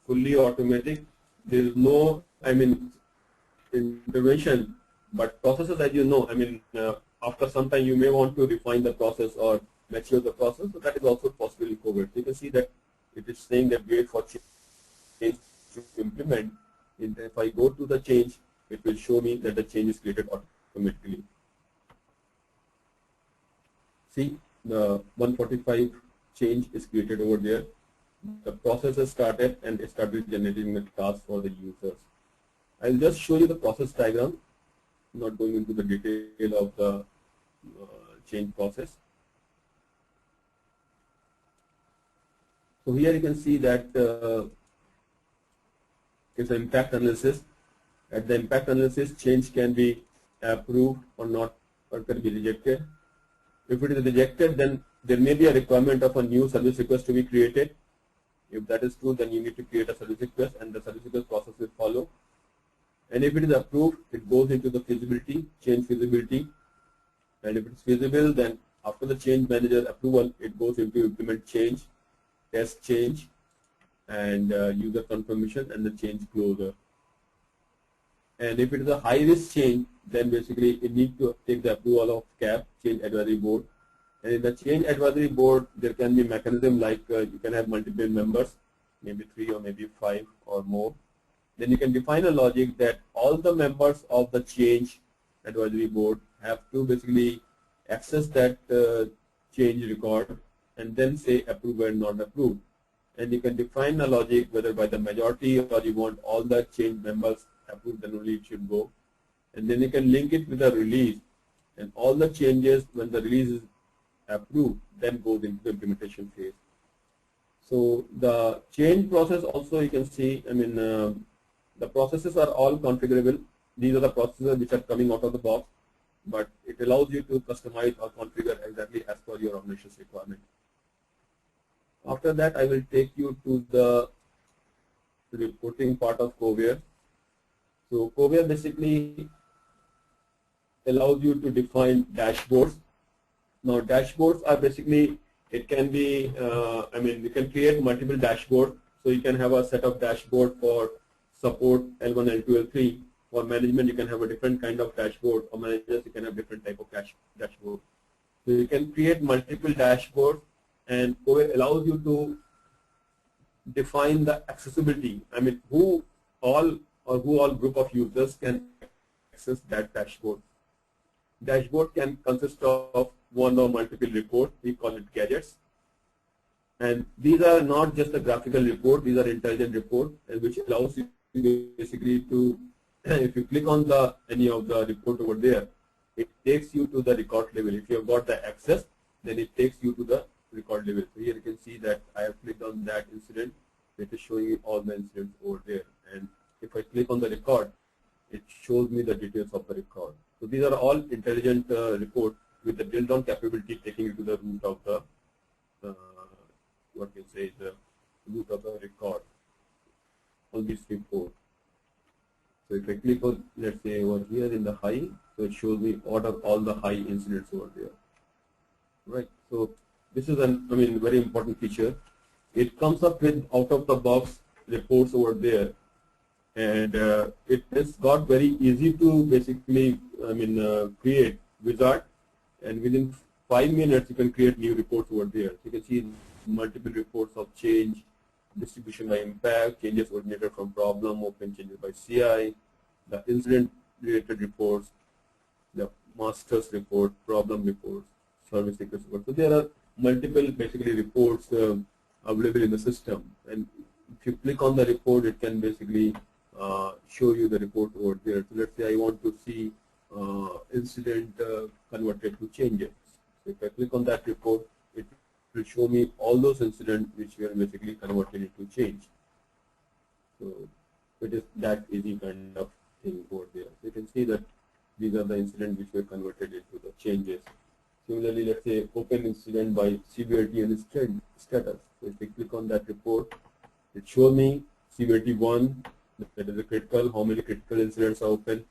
fully automatic. There is no, intervention, but processes, as you know, after some time you may want to refine the process or mature the process, so that is also possible in Kovair. So you can see that it is saying that wait for change to implement. If I go to the change, it will show me that the change is created automatically. See, the 145 change is created over there. The process has started and it started generating the task for the users. I'll just show you the process diagram, not going into the detail of the change process. So here you can see that it's an impact analysis. At the impact analysis, change can be approved or not, or can be rejected. If it is rejected, then there may be a requirement of a new service request to be created. If that is true, then you need to create a service request and the service request process will follow. And if it is approved, it goes into the feasibility, change feasibility. And if it's feasible, then after the change manager approval, it goes into implement change, test change, and user confirmation and the change closure. And if it is a high risk change, then basically it needs to take the approval of CAB, Change Advisory Board. And in the Change Advisory Board, there can be mechanism like you can have multiple members, maybe 3 or maybe 5 or more. Then you can define a logic that all the members of the Change Advisory Board have to basically access that change record and then say approve or not approved. And you can define a logic whether by the majority or you want all the change members approved, then only it should go. And then you can link it with a release, and all the changes when the release is approved then goes into the implementation phase. So the change process also you can see, the processes are all configurable. These are the processes which are coming out of the box, but it allows you to customize or configure exactly as per your organization's requirement. After that, I will take you to the reporting part of Kovair. So Kovair basically allows you to define dashboards. Now dashboards are basically, it can be, you can create multiple dashboards. So you can have a set of dashboard for support L1, L2, L3. For management, you can have a different kind of dashboard. For managers, you can have different type of dashboard. So you can create multiple dashboards, and Kovair allows you to define the accessibility. Who all group of users can access that dashboard. Dashboard can consist of one or multiple reports. We call it gadgets. And these are not just a graphical report, these are intelligent reports, which allows you basically to, if you click on any of the report over there, it takes you to the record level. If you have got the access, then it takes you to the record level. So here you can see that I have clicked on that incident. It is showing you all the incidents over there. And if I click on the record, it shows me the details of the record. So these are all intelligent reports with the drill down capability taking you to the root of the the root of the record. All these reports. So if I click on, let's say over here in the high, so it shows me what are all the high incidents over there. Right. So this is an very important feature. It comes up with out of the box reports over there, and it has got very easy to basically create wizard, and within 5 minutes you can create new reports over there. So you can see multiple reports of change, distribution by impact, changes originated from problem, open changes by CI, the incident related reports, the masters report, problem reports, service request report. So there are multiple basically reports available in the system, and if you click on the report, it can basically show you the report over there. So let's say I want to see incident converted to changes. So if I click on that report, it will show me all those incidents which were basically converted into change. So it is that easy kind of thing over there. So you can see that these are the incidents which were converted into the changes. Similarly, let's say open incident by severity and status. So if I click on that report, it shows me severity 1, that is a critical, how many critical incidents are open,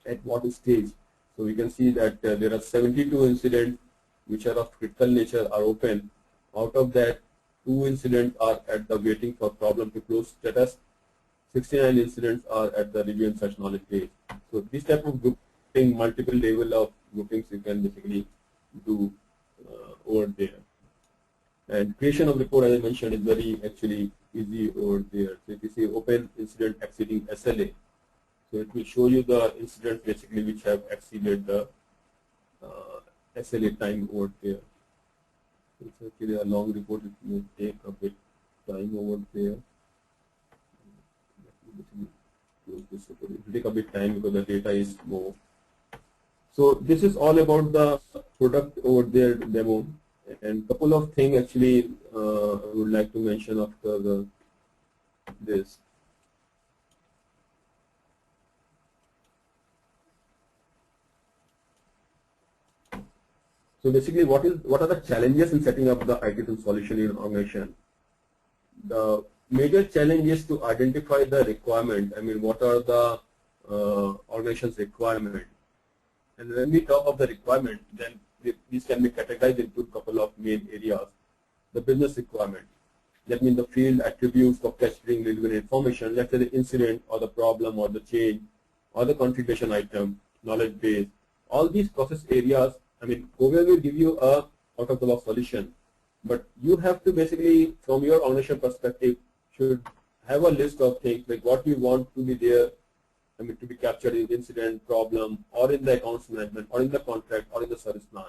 at what stage. So we can see that there are 72 incidents which are of critical nature are open. Out of that, 2 incidents are at the waiting for problem to close status. 69 incidents are at the review and search knowledge base. So this type of grouping, multiple level of groupings you can basically do over there. And creation of report, as I mentioned, is very actually easy over there. So if you see open incident exceeding SLA, so it will show you the incidents basically which have exceeded the SLA time over there. It's actually a long report, it may take a bit time over there. It will take a bit time because the data is more. So this is all about the product over there demo, and couple of things actually I would like to mention after this. So basically, what are the challenges in setting up the ITSM solution in an organization? The major challenge is to identify the requirement. I mean, what are the organization's requirement? And when we talk of the requirement, then these can be categorized into a couple of main areas. The business requirement, that means the field attributes for capturing relevant information, let's say the incident or the problem or the change or the configuration item, knowledge base. All these process areas, I mean, Kovair will give you a out-of-the-box solution, but you have to basically, from your organization perspective, should have a list of things like what you want to be there, I mean, to be captured in incident, problem, or in the accounts management, or in the contract, or in the service plan.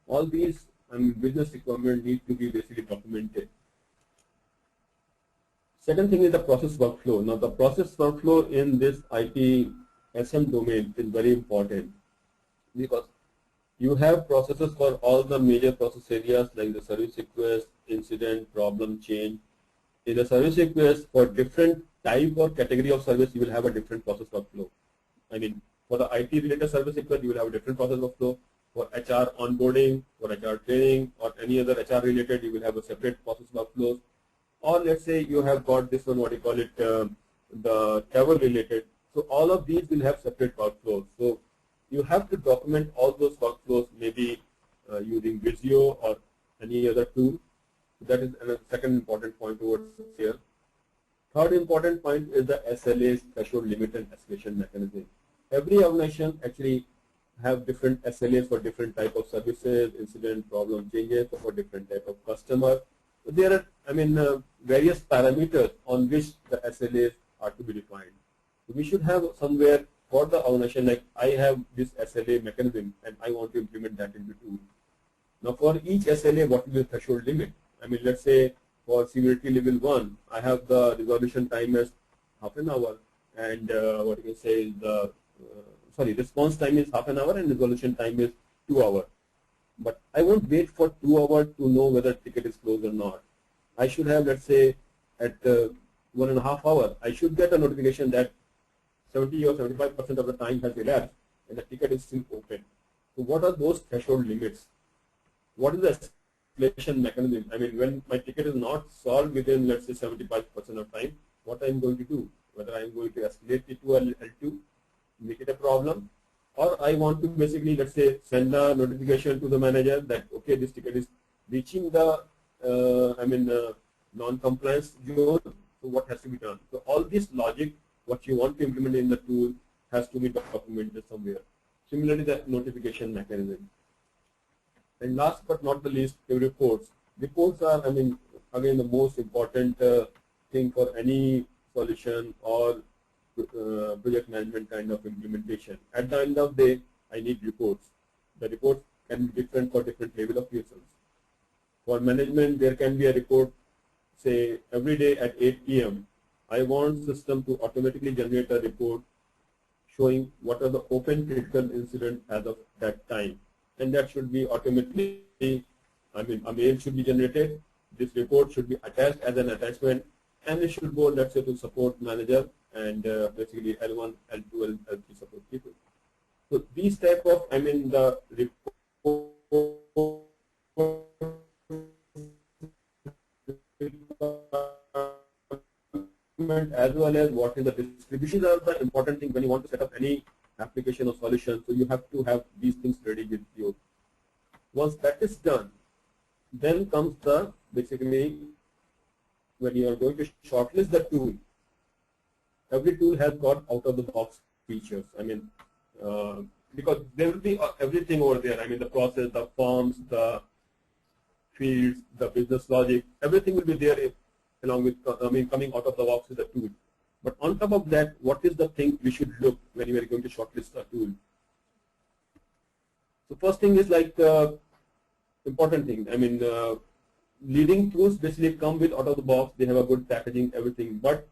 All these, I mean, business requirements need to be basically documented. Second thing is the process workflow. Now, the process workflow in this ITSM domain is very important because you have processes for all the major process areas like the service request, incident, problem, change. In the service request, for different type or category of service, you will have a different process workflow. I mean, for the IT related service request, you will have a different process workflow. For HR onboarding, for HR training, or any other HR related, you will have a separate process workflows. Or let's say you have got this one, what you call it, the travel related. So all of these will have separate workflows. So you have to document all those workflows, maybe using Visio or any other tool. That is a second important point over here. Third important point is the SLA's threshold limit and escalation mechanism. Every organization actually have different SLAs for different type of services, incident, problem, changes for different type of customer. So there are, I mean, various parameters on which the SLAs are to be defined. So we should have somewhere for the organization, like I have this SLA mechanism and I want to implement that into tool. Now for each SLA, what is the threshold limit? I mean, let's say for severity level 1, I have the resolution time as half an hour, and what you can say is the response time is half an hour and resolution time is 2 hours. But I won't wait for 2 hours to know whether ticket is closed or not. I should have, let's say, at 1.5 hours, I should get a notification that 70 or 75% of the time has elapsed and the ticket is still open. So what are those threshold limits? What is the escalation mechanism? I mean, when my ticket is not solved within, let's say, 75% of time, what I'm going to do? Whether I'm going to escalate it to a L2, make it a problem, or I want to basically, let's say, send a notification to the manager that, okay, this ticket is reaching the, non-compliance zone, so what has to be done? So all this logic, what you want to implement in the tool, has to be documented somewhere. Similarly, the notification mechanism. And last but not the least, the reports. Reports are, I mean, again, the most important thing for any solution or project management kind of implementation. At the end of the day, I need reports. The reports can be different for different level of users. For management, there can be a report, say, every day at 8 p.m. I want system to automatically generate a report showing what are the open critical incidents as of that time. And that should be automatically, I mean, a mail should be generated. This report should be attached as an attachment, and it should go, let's say, to support manager and basically L1, L2, L3 support people. So these type of, I mean, the report as well as what is the distribution are the important thing when you want to set up any application or solution. So you have to have these things ready with you. Once that is done, then comes the basically when you are going to shortlist the tool. Every tool has got out of the box features. I mean, because there will be everything over there. I mean, the process, the forms, the fields, the business logic, everything will be there along with, coming out of the box with the tool. But on top of that, what is the thing we should look when you are going to shortlist a tool? So first thing is like important thing. I mean, leading tools basically come with out of the box. They have a good packaging, everything. But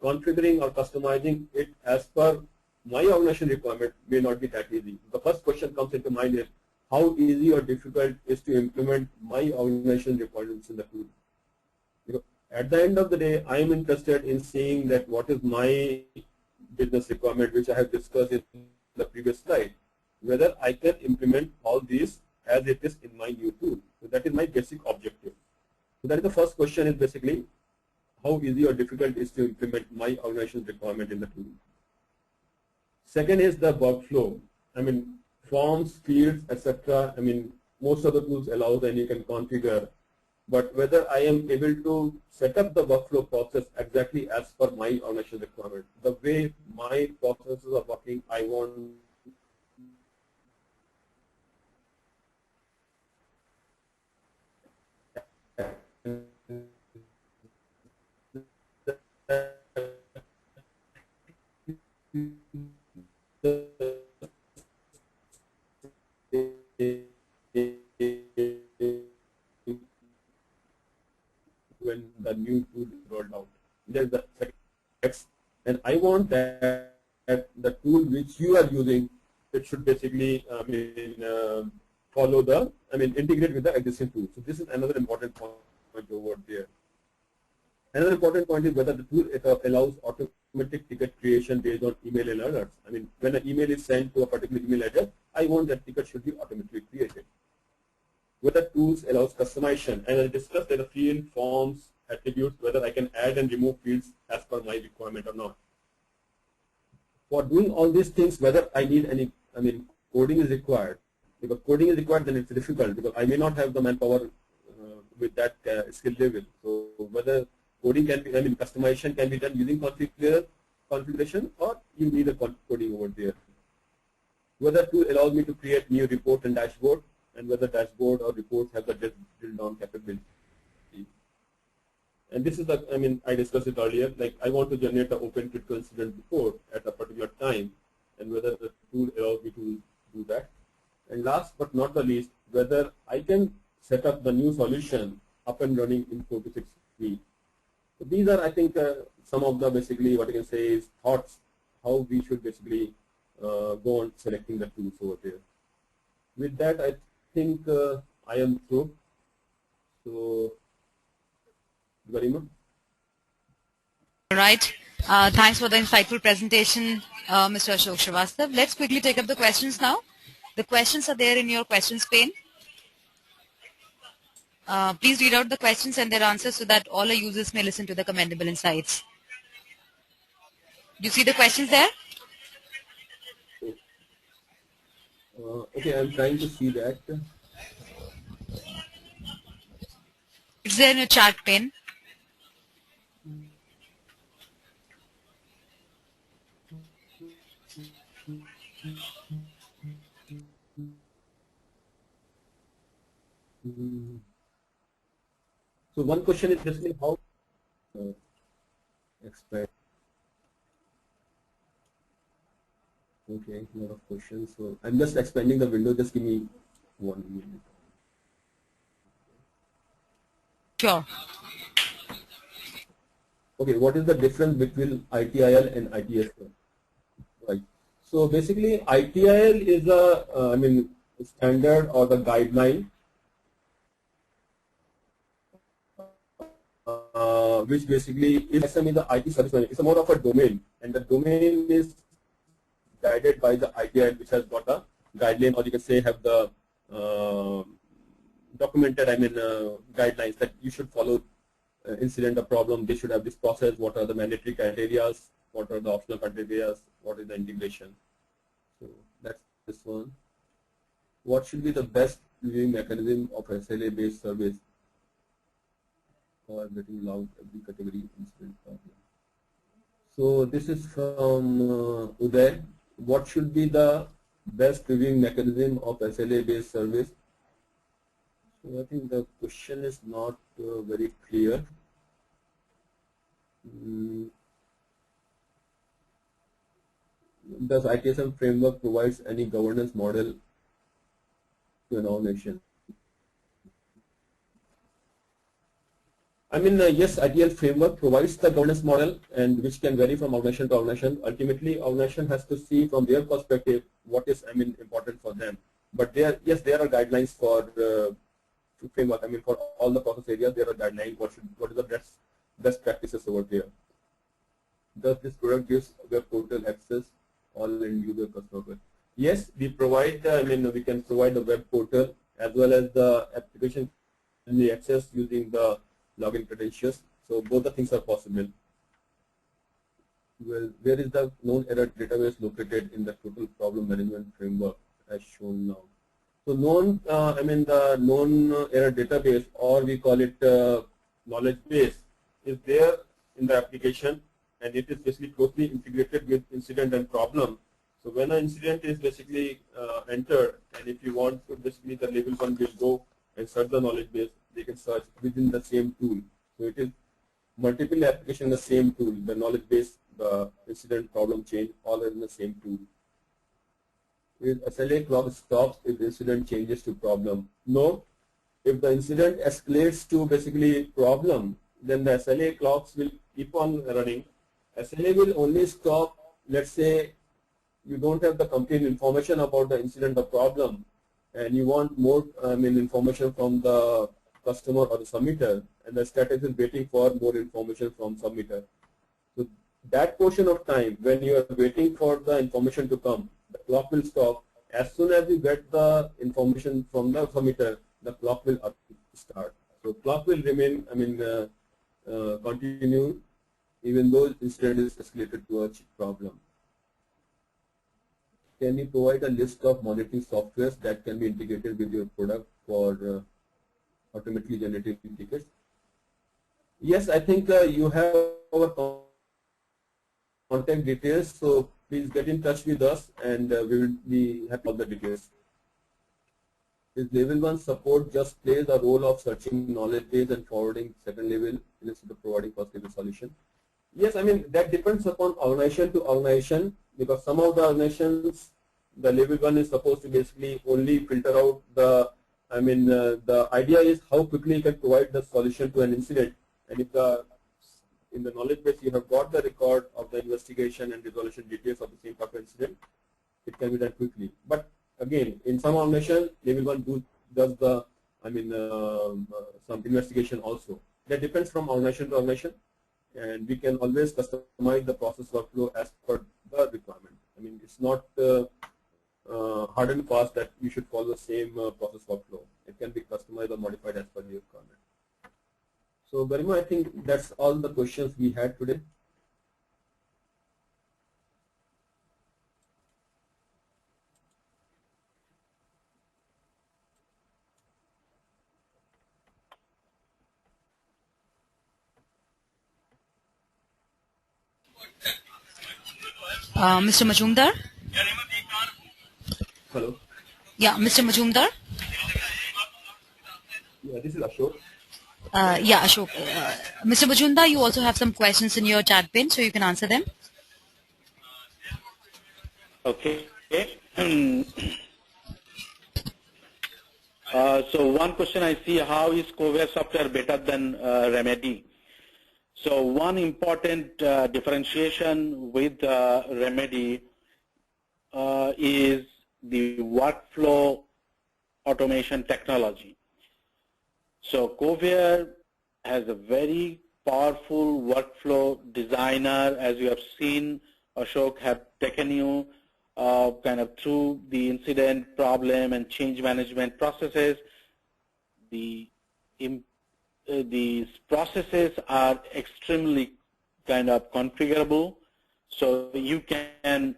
configuring or customizing it as per my organization requirement may not be that easy. The first question comes into mind is how easy or difficult is to implement my organization requirements in the tool. Because at the end of the day, I am interested in seeing that what is my business requirement, which I have discussed in the previous slide, whether I can implement all these as it is in my new tool. So that is my basic objective. So that is the first question, is basically how easy or difficult is to implement my organization's requirement in the tool. Second is the workflow. I mean, forms, fields, etc. I mean, most of the tools allows and you can configure. But whether I am able to set up the workflow process exactly as per my organization requirement, the way my processes are working, I want when the new tool is rolled out. There's the second, and I want that the tool which you are using, it should basically follow the, integrate with the existing tool. So this is another important point over there. Another important point is whether the tool allows automatic ticket creation based on email alerts. I mean, when an email is sent to a particular email address, I want that ticket should be automatically created. Whether tools allows customization, and I discussed that the field, forms, attributes, whether I can add and remove fields as per my requirement or not. For doing all these things, whether I need any, coding is required. If coding is required, then it's difficult because I may not have the manpower with that skill level. So whether coding can be, customization can be done using configuration, or you need a coding over there. Whether tool allows me to create new report and dashboard, and whether dashboard or reports have the drill down capability. And this is the, I discussed it earlier, like I want to generate an open critical incident report at a particular time, and whether the tool allows me to do that. And last but not the least, whether I can set up the new solution up and running in 4 to 6 weeks. So these are, I think, some of the basically what I can say is thoughts how we should basically go on selecting the tools over there. With that, I think I am through. So, Garima. All right. Thanks for the insightful presentation, Mr. Ashok Srivastav. Let's quickly take up the questions now. The questions are there in your questions pane. Please read out the questions and their answers so that all our users may listen to the commendable insights. Do you see the questions there? Okay, I'm trying to see that. It's there in your chat pane. So one question is basically how expect. Okay, a lot of questions. So I'm just expanding the window. Just give me 1 minute. Sure. Okay, what is the difference between ITIL and ITSM? Right. So basically, ITIL is a standard or the guideline which basically is ITSM is the IT service manager. It's more of a domain, and the domain is guided by the ITIL, which has got a guideline, or you can say have the documented, guidelines that you should follow incident or problem. They should have this process. What are the mandatory criteria? What are the optional criteria? What is the integration? So that's this one. What should be the best reviewing mechanism of SLA-based service for getting loud every category incident problem? So this is from Uday. What should be the best reviewing mechanism of SLA-based service? So I think the question is not very clear. Does ITSM framework provides any governance model to an organization? Yes, ITIL framework provides the governance model, and which can vary from organization to organization. Ultimately, organization has to see from their perspective what is important for them. But there are guidelines for framework. For all the process areas, there are guidelines. What is the best practices over there? Does this product gives web portal access all end user customer? Yes, we provide. We can provide the web portal as well as the application and the access using the login credentials. So both the things are possible. Well, where is the known error database located in the total problem management framework as shown now? So known, the known error database, or we call it knowledge base, is there in the application, and it is basically closely integrated with incident and problem. So when an incident is basically entered, and if you want to basically the level 1 will go and search the knowledge base, they can search within the same tool. So it is multiple applications in the same tool. The knowledge base, the incident, problem, change, all are in the same tool. If SLA clock stops if the incident changes to problem. No, if the incident escalates to basically problem, then the SLA clocks will keep on running. SLA will only stop, let's say you don't have the complete information about the incident or problem, and you want more information from the customer or the submitter, and the status is waiting for more information from submitter. So that portion of time when you are waiting for the information to come, the clock will stop. As soon as you get the information from the submitter, the clock will start. So clock will remain, continue even though incident is escalated to a problem. Can you provide a list of monitoring softwares that can be integrated with your product for automatically generating tickets? Yes, I think you have our contact details, so please get in touch with us, and we will be happy with the details. Is level 1 support just plays a role of searching knowledge base and forwarding second level instead of providing first level solution? Yes, that depends upon organization to organization, because some of the organizations, the level 1 is supposed to basically only filter out the, the idea is how quickly you can provide the solution to an incident. And if in the knowledge base you have got the record of the investigation and resolution details of the same type of incident, it can be done quickly. But again, in some organizations, level 1 does the, some investigation also. That depends from organization to organization, and we can always customize the process workflow as per the requirement. It's not hard and fast that you should follow the same process workflow. It can be customized or modified as per the requirement. So Garima, I think that's all the questions we had today. Mr. Majumdar? Hello. Yeah, Mr. Majumdar? Yeah, this is Ashok. Yeah, Ashok. Mr. Majumdar, you also have some questions in your chat bin, so you can answer them. Okay. So one question I see, how is Kovair software better than Remedy? So one important differentiation with Remedy is the workflow automation technology. So Kovair has a very powerful workflow designer. As you have seen, Ashok have taken you kind of through the incident, problem, and change management processes. These processes are extremely kind of configurable, so you can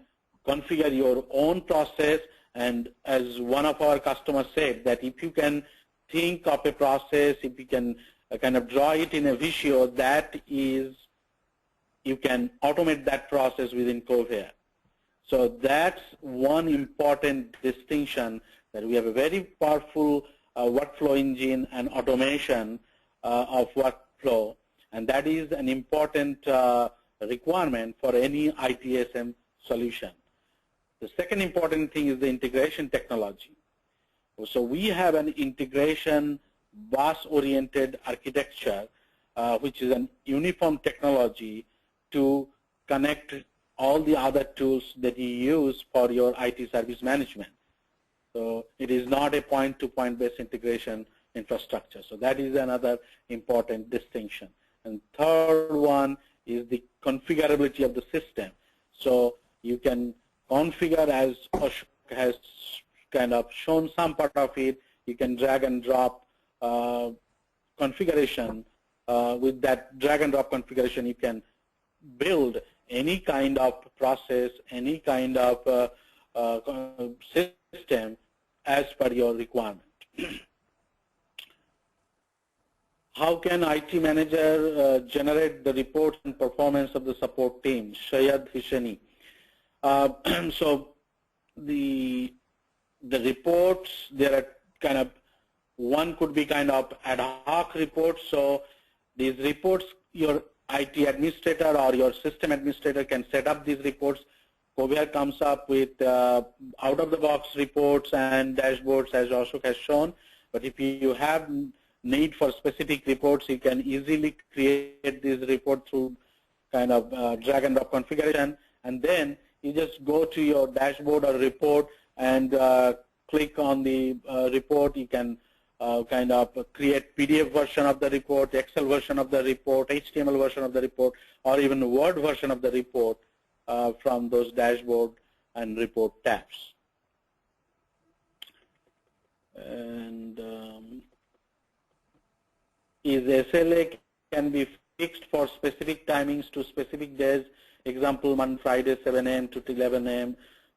configure your own process. And as one of our customers said, that if you can think of a process, if you can kind of draw it in a visual, that is, you can automate that process within Kovair. So that's one important distinction, that we have a very powerful workflow engine and automation of workflow, and that is an important requirement for any ITSM solution. The second important thing is the integration technology. So we have an integration bus-oriented architecture, which is an uniform technology to connect all the other tools that you use for your IT service management. So it is not a point-to-point based integration infrastructure. So that is another important distinction. And third one is the configurability of the system. So you can configure, as Ashok has kind of shown some part of it, you can drag and drop configuration. With that drag and drop configuration, you can build any kind of process, any kind of system as per your requirement. How can IT manager generate the reports and performance of the support team? Shayad Hishani. So the reports, there are kind of, one could be kind of ad hoc reports. So these reports, your IT administrator or your system administrator can set up these reports. Kovair comes up with out-of-the-box reports and dashboards, as Ashok has shown. But if you have need for specific reports, you can easily create this report through kind of drag and drop configuration, and then you just go to your dashboard or report and click on the report. You can kind of create PDF version of the report, Excel version of the report, HTML version of the report, or even Word version of the report from those dashboard and report tabs. And is SLA can be fixed for specific timings to specific days, example Monday, Friday 7 a.m. to 11 a.m.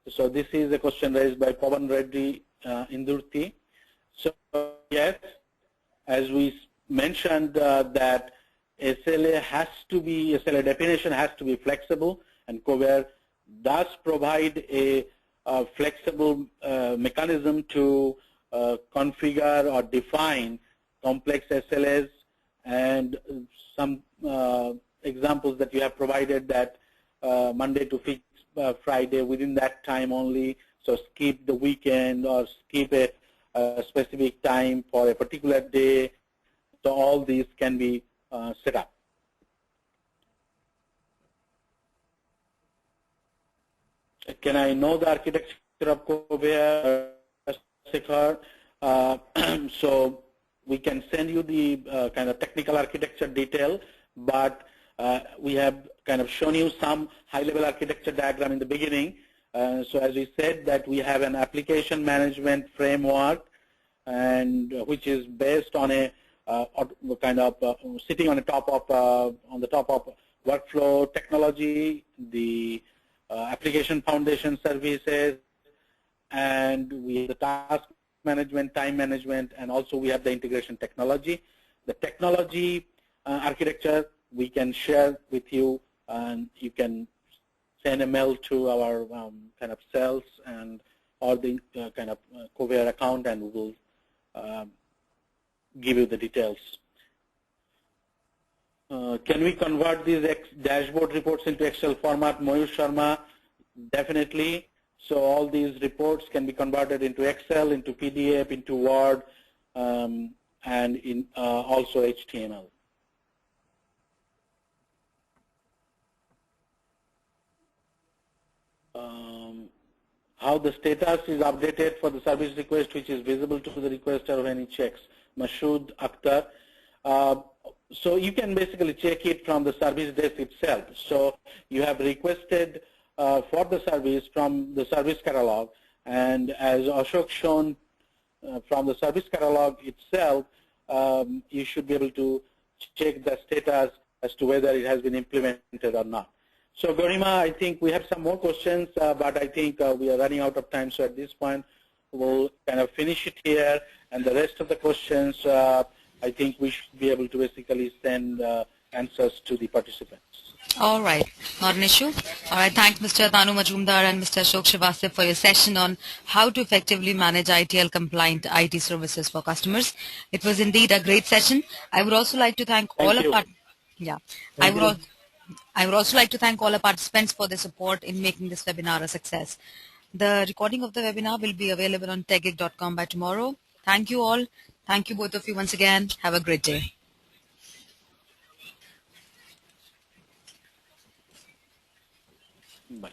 So this is a question raised by Pavan Reddy Indurti. So yes, as we mentioned that SLA definition has to be flexible, and Kovair does provide a flexible mechanism to configure or define complex SLAs, and some examples that you have provided, that Monday to Friday within that time only, so skip the weekend or skip a specific time for a particular day. So all these can be set up. Can I know the architecture of Kovair? So we can send you the kind of technical architecture detail, but we have kind of shown you some high-level architecture diagram in the beginning. So as we said, that we have an application management framework, and which is based on a kind of sitting on the top of workflow technology, the application foundation services, and we have the task management, time management, and also we have the integration technology. The technology architecture we can share with you, and you can send a mail to our kind of sales and or the kind of Kovair account, and we will give you the details. Can we convert these dashboard reports into Excel format? Mayur Sharma, definitely. So all these reports can be converted into Excel, into PDF, into Word, and in also HTML. How the status is updated for the service request, which is visible to the requester of any checks. Mashood Akhtar. So you can basically check it from the service desk itself. So you have requested for the service from the service catalog. And as Ashok shown from the service catalog itself, you should be able to check the status as to whether it has been implemented or not. So Garima, I think we have some more questions, but I think we are running out of time. So at this point, we'll kind of finish it here. And the rest of the questions, I think we should be able to basically send answers to the participants. All right, not an issue. All right, thanks Mr. Tanu Majumdar and Mr. Ashok Srivastava for your session on how to effectively manage ITIL compliant IT services for customers. It was indeed a great session. I would also like to thank all of our I would also like to thank all our participants for their support in making this webinar a success. The recording of the webinar will be available on techgeek.com by tomorrow. Thank you all. Thank you both of you once again. Have a great day. Bye.